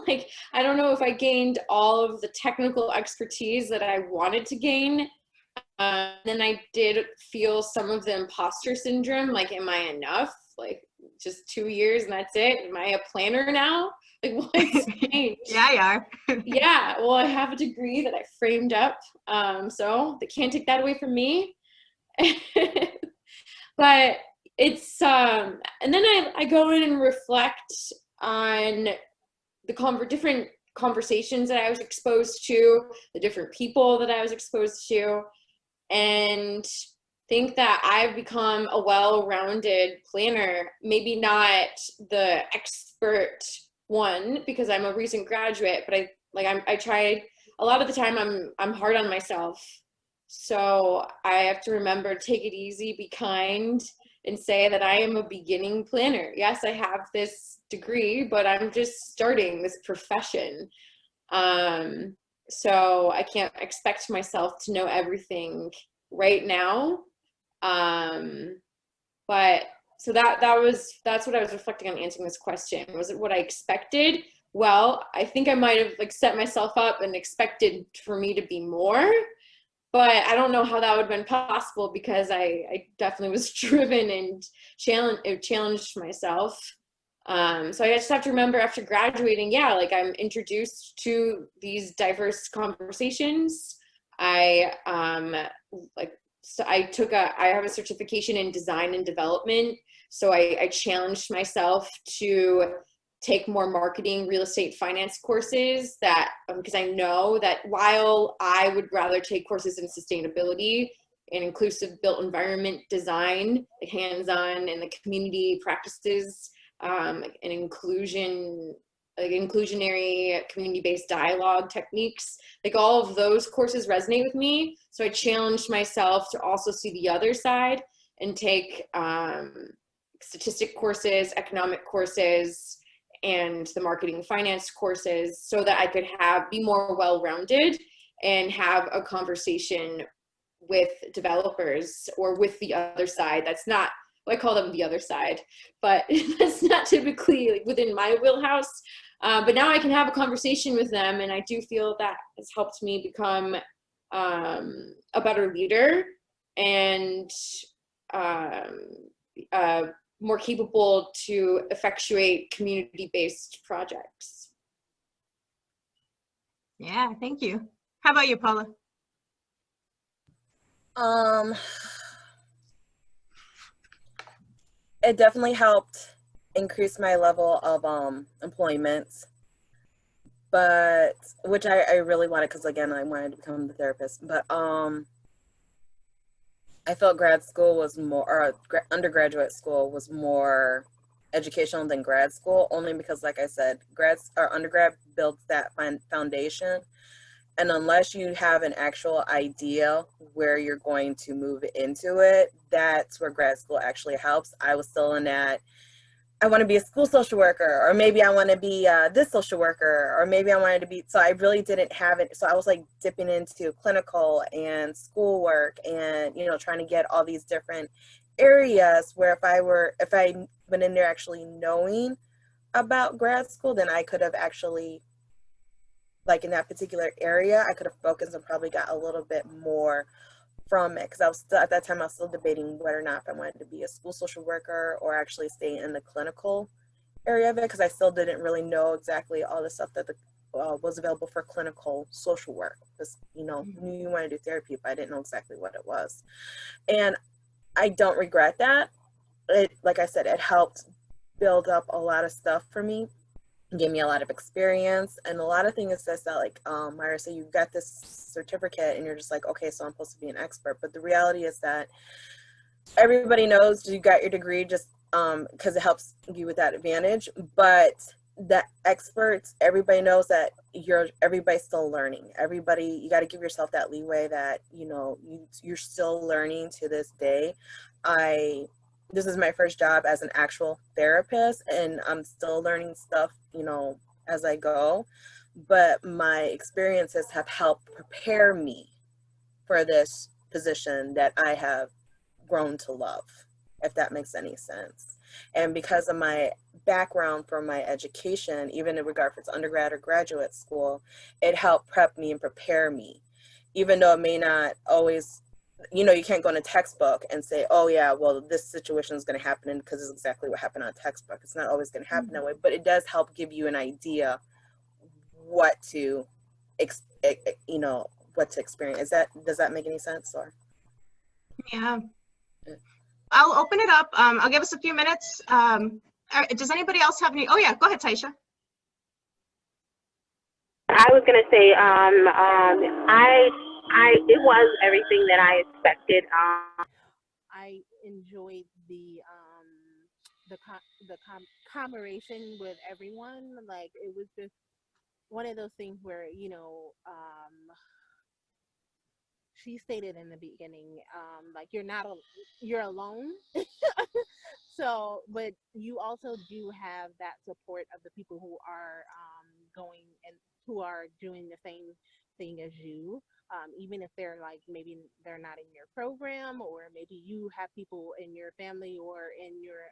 Like, I don't know if I gained all of the technical expertise that I wanted to gain. Then I did feel some of the imposter syndrome, like, am I enough? Like, just 2 years and that's it? Am I a planner now? Like, what's changed? Yeah, you are. Yeah, well, I have a degree that I framed up, so they can't take that away from me. But it's, and then I go in and reflect on the different conversations that I was exposed to, the different people that I was exposed to, and think that I've become a well-rounded planner, maybe not the expert one because I'm a recent graduate, but I tried a lot of the time. I'm hard on myself, so I have to remember, take it easy, be kind, and say that I am a beginning planner. Yes, I have this degree, but I'm just starting this profession. So I can't expect myself to know everything right now. But so that's what I was reflecting on answering this question. Was it what I expected? Well, I think I might have like set myself up and expected for me to be more, but I don't know how that would have been possible because I definitely was driven and challenged myself. So I just have to remember after graduating, yeah, like I'm introduced to these diverse conversations. I have a certification in design and development. So I challenged myself to take more marketing, real estate finance courses that, because I know that while I would rather take courses in sustainability and inclusive built environment design, like hands-on and the community practices, and inclusion, like inclusionary community-based dialogue techniques, like all of those courses resonate with me. So I challenged myself to also see the other side and take statistic courses, economic courses, and the marketing finance courses so that I could be more well-rounded and have a conversation with developers or with the other side. That's not, I call them the other side, but that's not typically like within my wheelhouse. But now I can have a conversation with them, and I do feel that has helped me become a better leader and more capable to effectuate community-based projects. Yeah, thank you. How about you, Paula? It definitely helped increase my level of employment, but which I really wanted, because again, I wanted to become the therapist. But I felt grad school was more, or undergraduate school was more educational than grad school, only because, like I said, undergrad builds that foundation. And unless you have an actual idea where you're going to move into it, that's where grad school actually helps. I was still in that, I want to be a school social worker, or maybe I want to be this social worker, or maybe I wanted to be, so I really didn't have it. So I was like dipping into clinical and schoolwork and, you know, trying to get all these different areas where if I went in there actually knowing about grad school, then I could have actually, like in that particular area, I could have focused and probably got a little bit more from it, because I was still, at that time I was still debating whether or not if I wanted to be a school social worker or actually stay in the clinical area of it, because I still didn't really know exactly all the stuff that the was available for clinical social work. Because, you know, knew you wanted to do therapy, but I didn't know exactly what it was. And I don't regret that. It, like I said, it helped build up a lot of stuff for me, gave me a lot of experience, and a lot of things that like Myra said, you got this certificate and you're just like, okay, so I'm supposed to be an expert. But the reality is that everybody knows you got your degree just because it helps you with that advantage, but the experts, everybody knows that everybody's still learning. Everybody, you got to give yourself that leeway that, you know, you're still learning to this day. This is my first job as an actual therapist, and I'm still learning stuff, you know, as I go, but my experiences have helped prepare me for this position that I have grown to love, if that makes any sense. And because of my background from my education, even in regard if it's undergrad or graduate school, it helped prep me and prepare me, even though it may not always, you know, you can't go in a textbook and say, oh yeah, well, this situation is going to happen because it's exactly what happened on a textbook. It's not always going to happen that way, but it does help give you an idea what to, you know, what to experience. Does that make any sense? Or Yeah. I'll open it up. I'll give us a few minutes. Does anybody else have any? Oh yeah, go ahead, Taisha. I was gonna say, it was everything that I expected. I enjoyed the camaraderie with everyone. Like, it was just one of those things where, you know, she stated in the beginning, like, you're alone. So, but you also do have that support of the people who are going and who are doing the same thing as you, even if they're like, maybe they're not in your program, or maybe you have people in your family or in your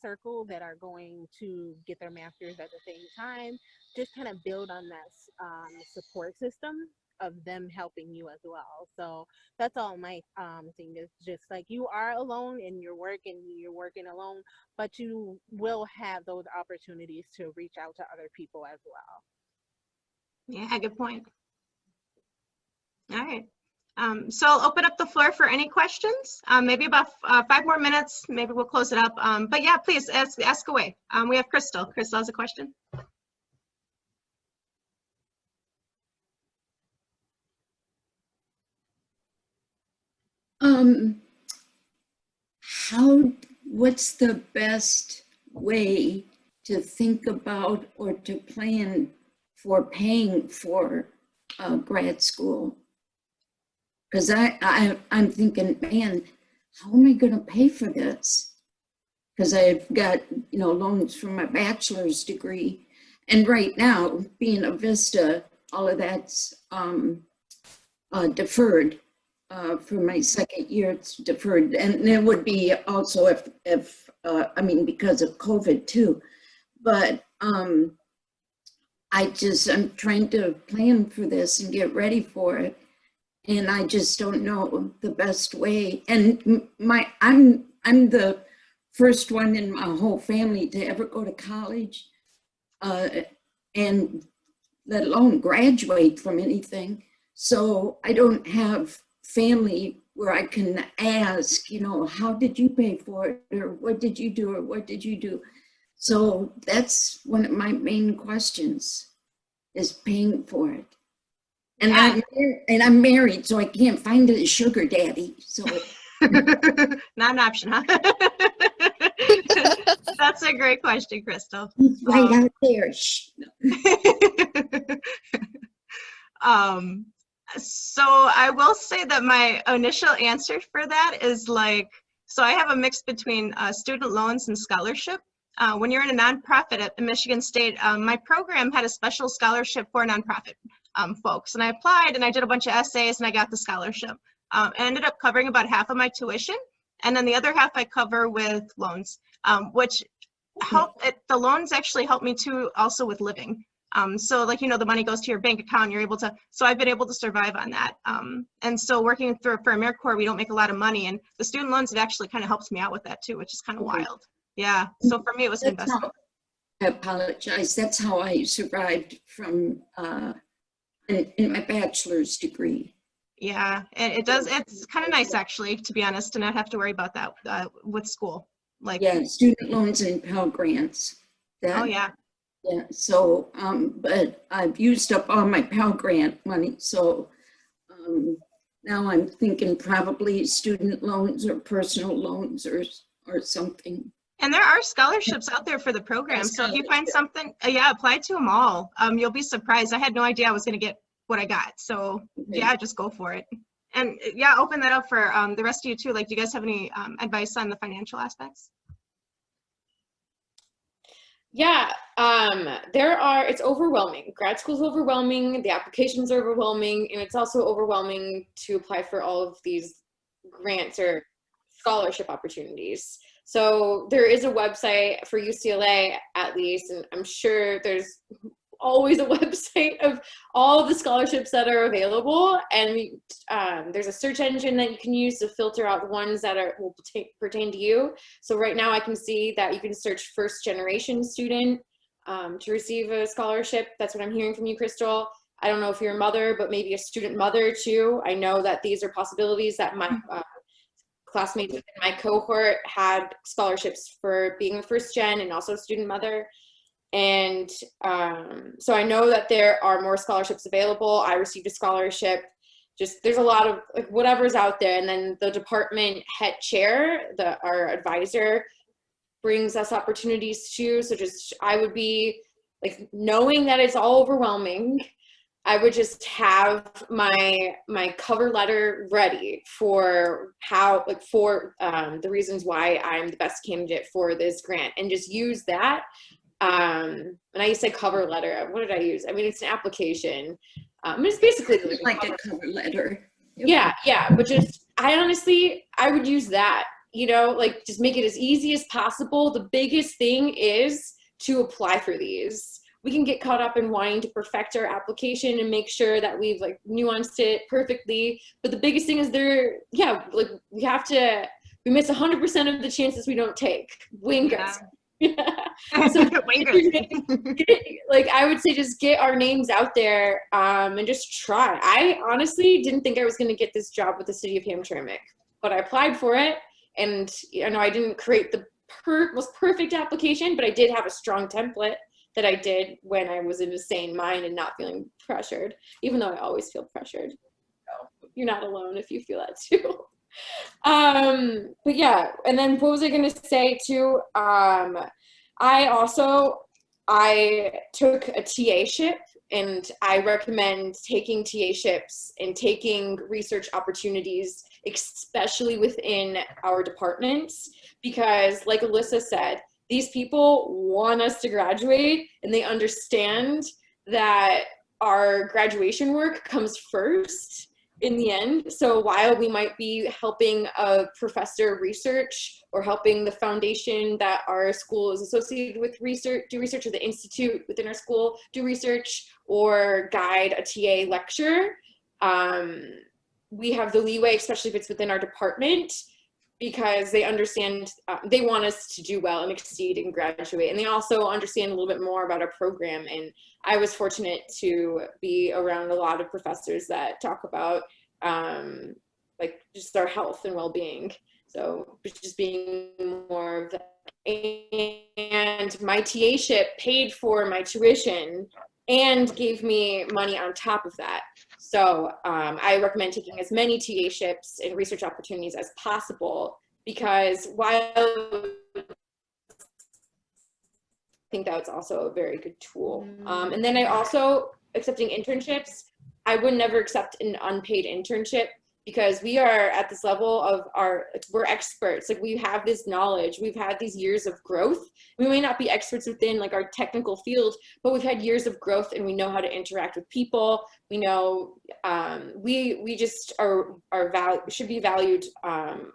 circle that are going to get their master's at the same time. Just kind of build on that support system of them helping you as well. So that's all my thing is, just like, you are alone in your work and you're working alone, but you will have those opportunities to reach out to other people as well. Yeah, good point. All right. So I'll open up the floor for any questions. Maybe about 5 more minutes, maybe we'll close it up. But yeah, please ask away. We have Crystal. Crystal has a question. What's the best way to think about or to plan for paying for grad school? Because I'm thinking, man, how am I going to pay for this? Because I've got, you know, loans for my bachelor's degree, and right now, being a VISTA, all of that's deferred. For my second year, it's deferred, and it would be also if I mean, because of COVID too. But I'm trying to plan for this and get ready for it, and I just don't know the best way. And I'm the first one in my whole family to ever go to college, and let alone graduate from anything. So I don't have family where I can ask, you know, how did you pay for it, or what did you do, or what did you do? So that's one of my main questions, is paying for it. And yeah. I'm married, so I can't find a sugar daddy. So not an option, huh? That's a great question, Crystal. He's right out there. So I will say that my initial answer for that is like, so I have a mix between student loans and scholarship. When you're in a nonprofit at Michigan State, my program had a special scholarship for nonprofit folks, and I applied and I did a bunch of essays and I got the scholarship. I ended up covering about half of my tuition, and then the other half I cover with loans, which the loans actually help me too, also with living. So like, you know, the money goes to your bank account, you're able to, so I've been able to survive on that. And so working for Americorps, we don't make a lot of money, and the student loans, it actually kind of helps me out with that too, which is kind of wild. Yeah, so for me, it was an investment. I apologize. That's how I survived from in my bachelor's degree. Yeah, it does. It's kind of nice, actually, to be honest, to not have to worry about that with school. Like, Yeah, student loans and Pell Grants. oh yeah. Yeah, so, but I've used up all my Pell Grant money, so now I'm thinking probably student loans or personal loans or something. And there are scholarships out there for the program. So if you find something, yeah, apply to them all. You'll be surprised. I had no idea I was going to get what I got. So yeah, just go for it. And yeah, open that up for the rest of you too. Like, do you guys have any advice on the financial aspects? Yeah, it's overwhelming. Grad school is overwhelming, the applications are overwhelming, and it's also overwhelming to apply for all of these grants or scholarship opportunities. So there is a website for UCLA, at least, and I'm sure there's always a website of all of the scholarships that are available, and there's a search engine that you can use to filter out the ones that will pertain to you. So right now I can see that you can search first generation student to receive a scholarship. That's what I'm hearing from you, Crystal. I don't know if you're a mother, but maybe a student mother too. I know that these are possibilities that my classmates within my cohort had scholarships for being a first gen and also student mother. And so I know that there are more scholarships available. I received a scholarship. Just there's a lot of like whatever's out there. And then the department head chair, our advisor, brings us opportunities too. So just I would be like, knowing that it's all overwhelming, I would just have my cover letter ready for the reasons why I'm the best candidate for this grant, and just use that. And I used to say cover letter. What did I use? I mean, it's an application. It's basically like a cover letter. Yeah. But just, I would use that, like just make it as easy as possible. The biggest thing is to apply for these. We can get caught up in wanting to perfect our application and make sure that we've like nuanced it perfectly. But the biggest thing is we miss 100% of the chances we don't take. Wingers. Yeah. So like I would say just get our names out there and just try. I honestly didn't think I was going to get this job with the city of Hamtramck, but I applied for it, and I didn't create the most perfect application, but I did have a strong template that I did when I was in a sane mind and not feeling pressured, even though I always feel pressured. So you're not alone if you feel that too. But yeah, and then what was I going to say too? I took a TA-ship, and I recommend taking TA-ships and taking research opportunities, especially within our departments, because like Alyssa said, these people want us to graduate, and they understand that our graduation work comes first in the end. So while we might be helping a professor research, or helping the foundation that our school is associated with do research, or the institute within our school do research, or guide a TA lecture, we have the leeway, especially if it's within our department, because they understand, they want us to do well and exceed and graduate. And they also understand a little bit more about our program. And I was fortunate to be around a lot of professors that talk about like just our health and well-being. So just being more of that. And my TA-ship paid for my tuition and gave me money on top of that. So I recommend taking as many TA-ships and research opportunities as possible, because while I think that's also a very good tool. And then I also, accepting internships, I would never accept an unpaid internship, because we are at this level of we're experts. Like, we have this knowledge, we've had these years of growth. We may not be experts within like our technical field, but we've had years of growth, and we know how to interact with people. We know we just should be valued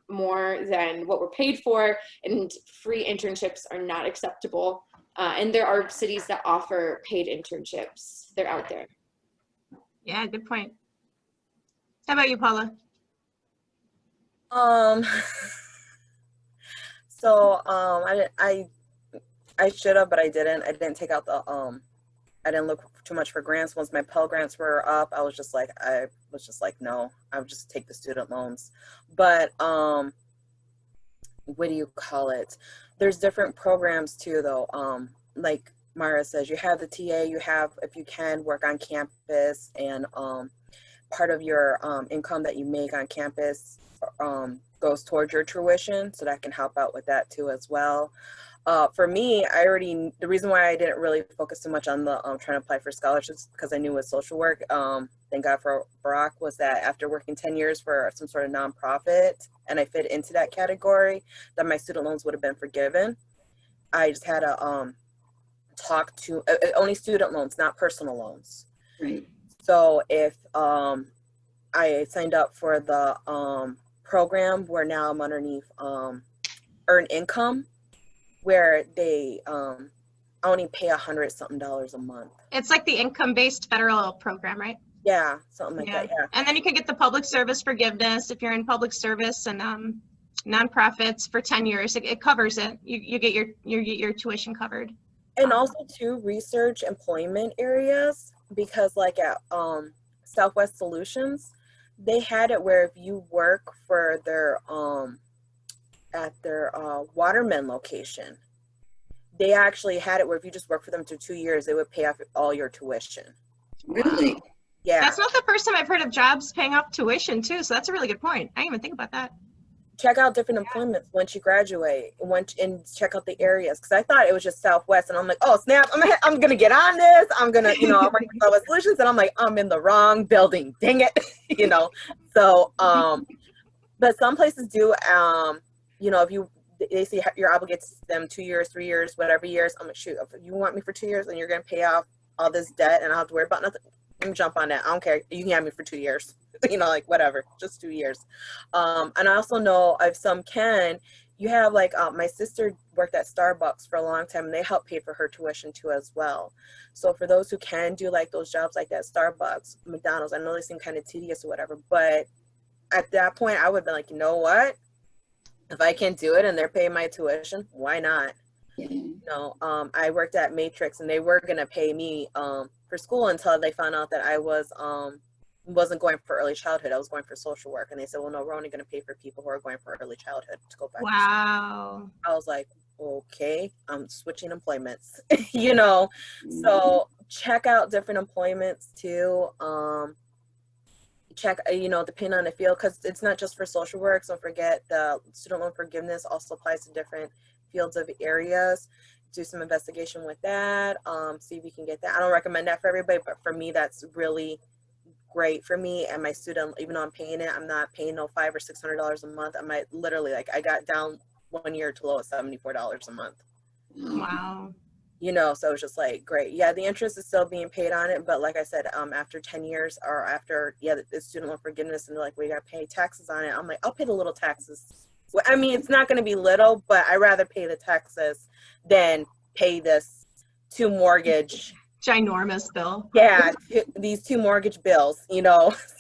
more than what we're paid for, and free internships are not acceptable. And there are cities that offer paid internships. They're out there. Yeah, good point. How about you, Paula? I should have, but I didn't. I didn't take out the I didn't look too much for grants. Once my Pell Grants were up, I was just like, no, I would just take the student loans. But what do you call it? There's different programs too, though. Like Mara says, you have the TA, you have, if you can, work on campus, and part of your income that you make on campus goes towards your tuition, so that can help out with that too as well. For me, the reason why I didn't really focus too much on the trying to apply for scholarships, because I knew with social work, thank God for Barack, was that after working 10 years for some sort of nonprofit, and I fit into that category, that my student loans would have been forgiven. I just had to talk to, only student loans, not personal loans. Right. So if I signed up for the program where now I'm underneath earned income, where they only pay $100-something a month. It's like the income-based federal program, right? Yeah, something like that, yeah. And then you can get the public service forgiveness if you're in public service and nonprofits for 10 years. It covers it. You get your tuition covered. And also to research employment areas, because like at Southwest Solutions, they had it where if you work for their at their Waterman location, they actually had it where if you just work for them for 2 years, they would pay off all your tuition. Really? Yeah. That's not the first time I've heard of jobs paying off tuition too, so that's a really good point. I didn't even think about that. Check out different employments once you graduate, and check out the areas, because I thought it was just Southwest, and I'm like, oh snap, I'm gonna get on this. I'm gonna, I'm working for Southwest Solutions, and I'm like, I'm in the wrong building. Dang it, So, but some places do. If they say you're obligated to them 2 years, 3 years, whatever years, I'm like, shoot, if you want me for 2 years and you're gonna pay off all this debt and I don't have to worry about nothing, let me jump on that. I don't care. You can have me for 2 years. Like whatever, just 2 years. And I also know if some can, you have like my sister worked at Starbucks for a long time, and they help pay for her tuition too as well. So for those who can do like those jobs like that, Starbucks, McDonald's, I know they seem kind of tedious or whatever, but at that point I would be like, you know what? If I can do it and they're paying my tuition, why not? I worked at Matrix, and they were gonna pay me for school until they found out that I wasn't going for early childhood. I was going for social work, and they said, well, no, we're only going to pay for people who are going for early childhood to go back. Wow. I was like, okay, I'm switching employments, So check out different employments too. Check, depending on the field, because it's not just for social work. Don't forget the student loan forgiveness also applies to different fields of areas. Do some investigation with that. See if you can get that. I don't recommend that for everybody, but for me, that's really great for me and my student. Even though I'm paying it, I'm not paying no $500 or $600 a month. I might literally, I got down 1 year to low at $74 a month. Wow. So it's just like, great. Yeah, the interest is still being paid on it, but like I said, after 10 years or after, the student loan forgiveness, and they're like, we got to pay taxes on it. I'm like, I'll pay the little taxes. Well, I mean, it's not going to be little, but I rather pay the taxes than pay this ginormous bill. Yeah, these 2 mortgage bills,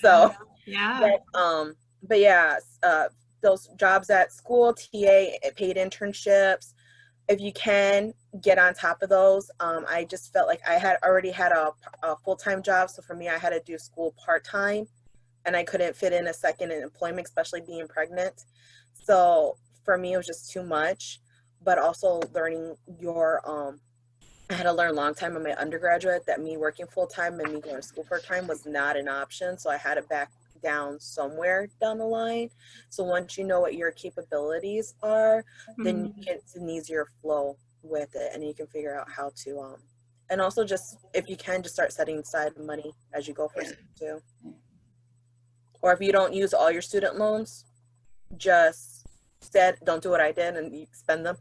so yeah. But yeah, those jobs at school, TA, paid internships, if you can get on top of those. I just felt like I had already had a full-time job, so for me, I had to do school part-time, and I couldn't fit in a second in employment, especially being pregnant. So for me, it was just too much. But also learning I had to learn a long time in my undergraduate that me working full-time and me going to school part-time was not an option. So I had to back down somewhere down the line. So once you know what your capabilities are, then you get an easier flow with it, and you can figure out how to, and also just, if you can, just start setting aside money as you go for school too. Or if you don't use all your student loans, just don't do what I did and you spend them.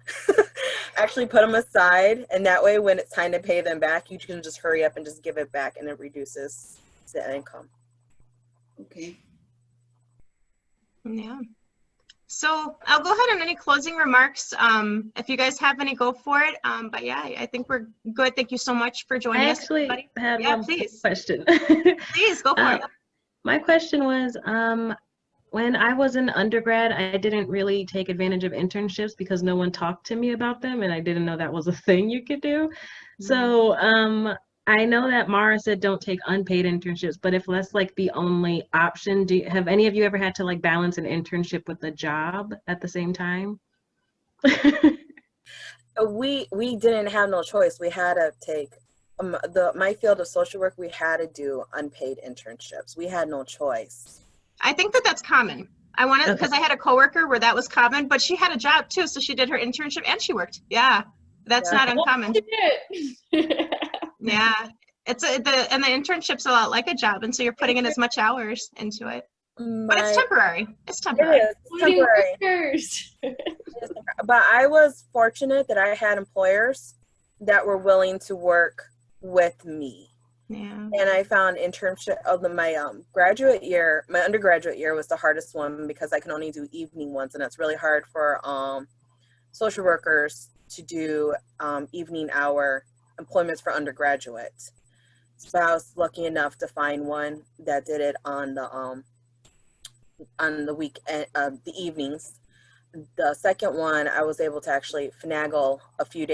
Actually put them aside, and that way when it's time to pay them back, you can just hurry up and just give it back, and it reduces the income. Okay. Yeah. So I'll go ahead and any closing remarks. If you guys have any, go for it. But yeah, I think we're good. Thank you so much for joining us. I actually had one please. question. Please go for it. My question was, when I was an undergrad, I didn't really take advantage of internships because no one talked to me about them, and I didn't know that was a thing you could do. So I know that Mara said don't take unpaid internships, but if that's like the only option, have any of you ever had to like balance an internship with a job at the same time? We didn't have no choice. We had to take my field of social work. We had to do unpaid internships. We had no choice. I think that that's common. I wanted, because I had a coworker where that was common, but she had a job too, so she did her internship and she worked. Yeah, that's not uncommon. Yeah, and the internship's a lot like a job, and so you're putting in as much hours into it. But it's temporary. It's temporary. It is temporary. But I was fortunate that I had employers that were willing to work with me. Yeah. And I found internship of my graduate year. My undergraduate year was the hardest one because I can only do evening ones, and it's really hard for social workers to do evening hour employments for undergraduates. So I was lucky enough to find one that did it on the weekend, the evenings. The second one, I was able to actually finagle a few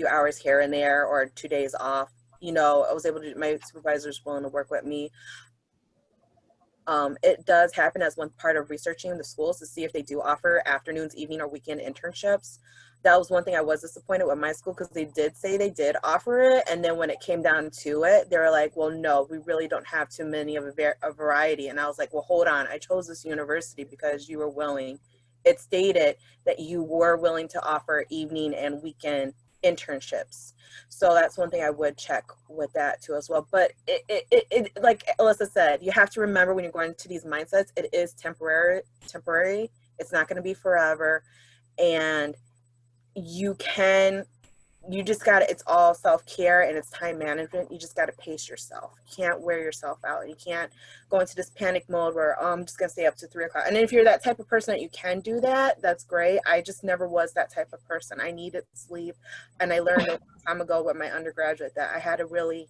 hours here and there, or 2 days off. You know, I was able to, my supervisor's willing to work with me. It does happen as one part of researching the schools to see if they do offer afternoons, evening, or weekend internships. That was one thing I was disappointed with my school, because they did say they did offer it, and then when it came down to it, they were like, well, no, we really don't have too many of a variety. And I was like, well, hold on, I chose this university because you were willing. It stated that you were willing to offer evening and weekend internships. So that's one thing I would check with that too as well. But it like Alyssa said, you have to remember when you're going to these mindsets, it is temporary. It's not going to be forever. And you just got to, it's all self-care and it's time management. You just got to pace yourself. You can't wear yourself out. You can't go into this panic mode where, oh, I'm just going to stay up to 3 o'clock. And if you're that type of person that you can do that, that's great. I just never was that type of person. I needed sleep. And I learned a long time ago with my undergraduate that I had to really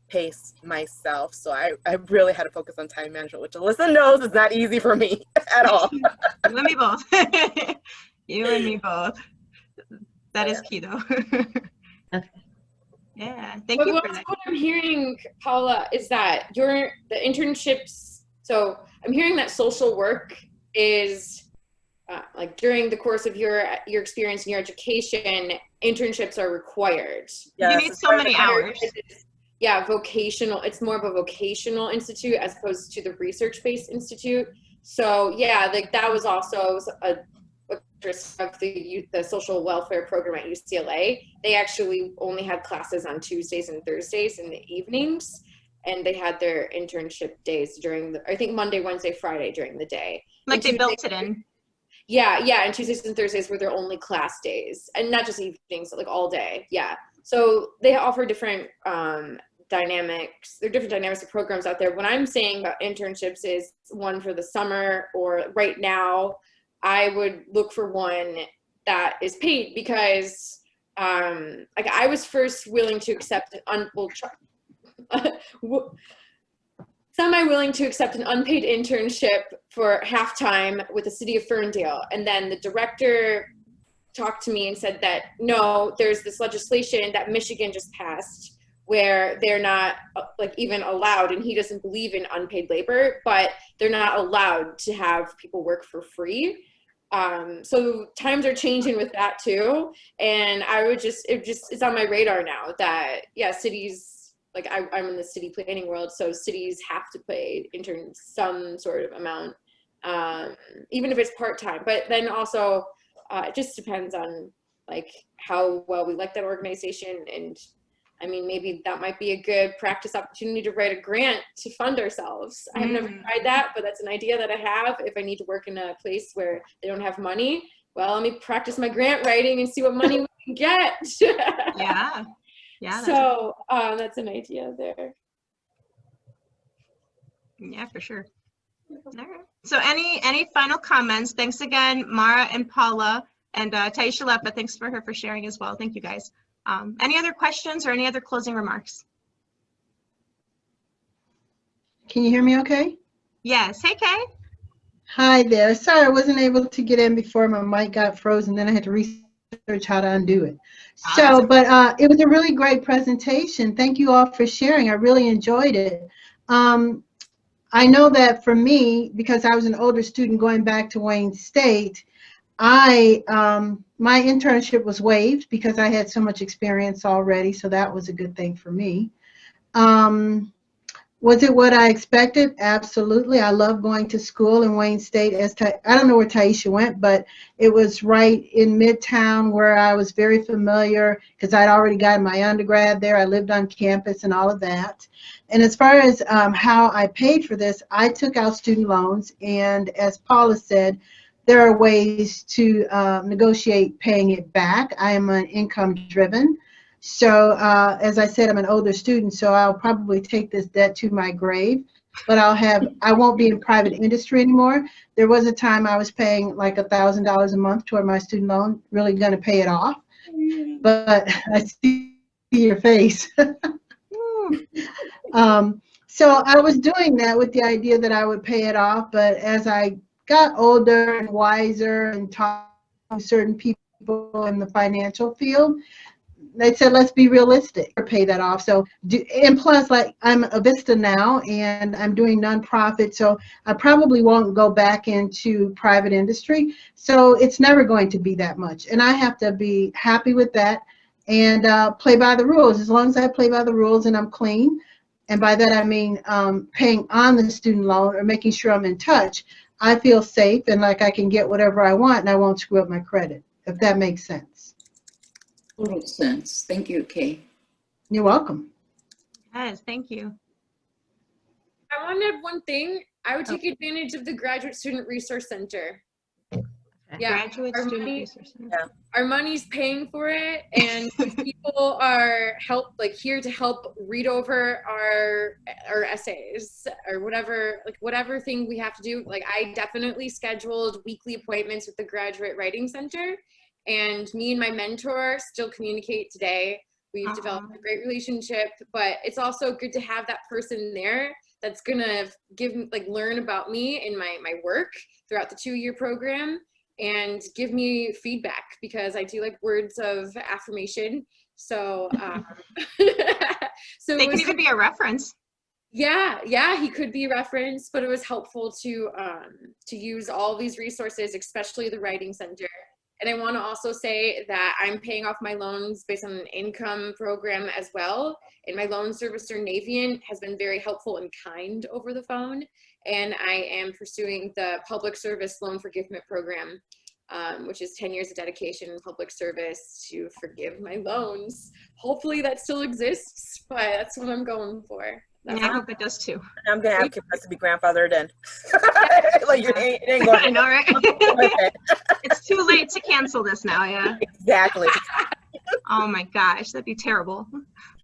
pace myself. So I really had to focus on time management, which Alyssa knows is not easy for me at all. You and me both. You and me both. That is key though. Okay. Yeah, thank you for that. What I'm hearing, Paula, is that the internships, so I'm hearing that social work is like during the course of your experience in your education, internships are required. Yes, you need so many hours. Yeah, vocational, it's more of a vocational institute as opposed to the research-based institute. So yeah, like that was also a of the social welfare program at UCLA. They actually only had classes on Tuesdays and Thursdays in the evenings, and they had their internship days during I think Monday, Wednesday, Friday during the day. Like they built it in. Yeah, and Tuesdays and Thursdays were their only class days, and not just evenings, like all day. Yeah, so they offer different dynamics. There are different dynamics of programs out there. What I'm saying about internships is one for the summer, or right now, I would look for one that is paid, because like I was first willing to accept semi-willing to accept an unpaid internship for half-time with the city of Ferndale. And then the director talked to me and said that, no, there's this legislation that Michigan just passed where they're not like even allowed, and he doesn't believe in unpaid labor, but they're not allowed to have people work for free. So times are changing with that too. And I would it's on my radar now that, yeah, cities, like I'm in the city planning world, so cities have to pay interns some sort of amount, even if it's part-time. But then also, it just depends on like how well we like that organization. And I mean, maybe that might be a good practice opportunity to write a grant to fund ourselves. I have never tried that, but that's an idea that I have. If I need to work in a place where they don't have money, well, let me practice my grant writing and see what money we can get. Yeah. So that's an idea there. Yeah, for sure. All right. So any final comments? Thanks again, Mara and Paula, and Taisha Lepa, thanks for sharing as well. Thank you guys. Any other questions or any other closing remarks? Can you hear me okay? Yes. Hey, Kay. Hi there. Sorry, I wasn't able to get in before my mic got frozen. Then I had to research how to undo it. So, but it was a really great presentation. Thank you all for sharing. I really enjoyed it. I know that for me, because I was an older student going back to Wayne State, my internship was waived because I had so much experience already. So that was a good thing for me. Was it what I expected? Absolutely. I love going to school in Wayne State. I don't know where Taisha went, but it was right in Midtown where I was very familiar because I'd already gotten my undergrad there. I lived on campus and all of that. And as far as how I paid for this, I took out student loans. And as Paula said, there are ways to negotiate paying it back. I am an income driven. So as I said, I'm an older student, so I'll probably take this debt to my grave, but I won't be in private industry anymore. There was a time I was paying like $1,000 a month toward my student loan, really going to pay it off. But I see your face. So I was doing that with the idea that I would pay it off, but as I got older and wiser and talked to certain people in the financial field, they said, let's be realistic or pay that off. So, and plus, like, I'm a VISTA now and I'm doing nonprofit, so I probably won't go back into private industry. So it's never going to be that much. And I have to be happy with that and play by the rules. As long as I play by the rules and I'm clean, and by that I mean paying on the student loan or making sure I'm in touch, I feel safe and like I can get whatever I want and I won't screw up my credit, if that makes sense. Total sense. Thank you, Kay. You're welcome. Yes, thank you. I want to add one thing. I would take advantage of the Graduate Student Resource Center. Yeah, Graduate Student Resource Center. Yeah. Our money's paying for it, and people are here to help read over our essays or whatever thing we have to do. Like, I definitely scheduled weekly appointments with the Graduate Writing Center, and me and my mentor still communicate today. We've developed a great relationship, but it's also good to have that person there that's gonna learn about me and my work throughout the 2-year program and give me feedback, because I do like words of affirmation. So, They can even be a reference. Yeah, he could be a reference, but it was helpful to use all these resources, especially the Writing Center. And I want to also say that I'm paying off my loans based on an income program as well. And my loan servicer, Navient, has been very helpful and kind over the phone. And I am pursuing the public service loan forgiveness program, which is 10 years of dedication in public service to forgive my loans. Hopefully that still exists, but that's what I'm going for. Yeah, I hope it does too. I'm gonna have kids to be grandfathered in. Like it ain't going. I know, right? It's too late to cancel this now. Yeah. Exactly. Oh my gosh, that'd be terrible.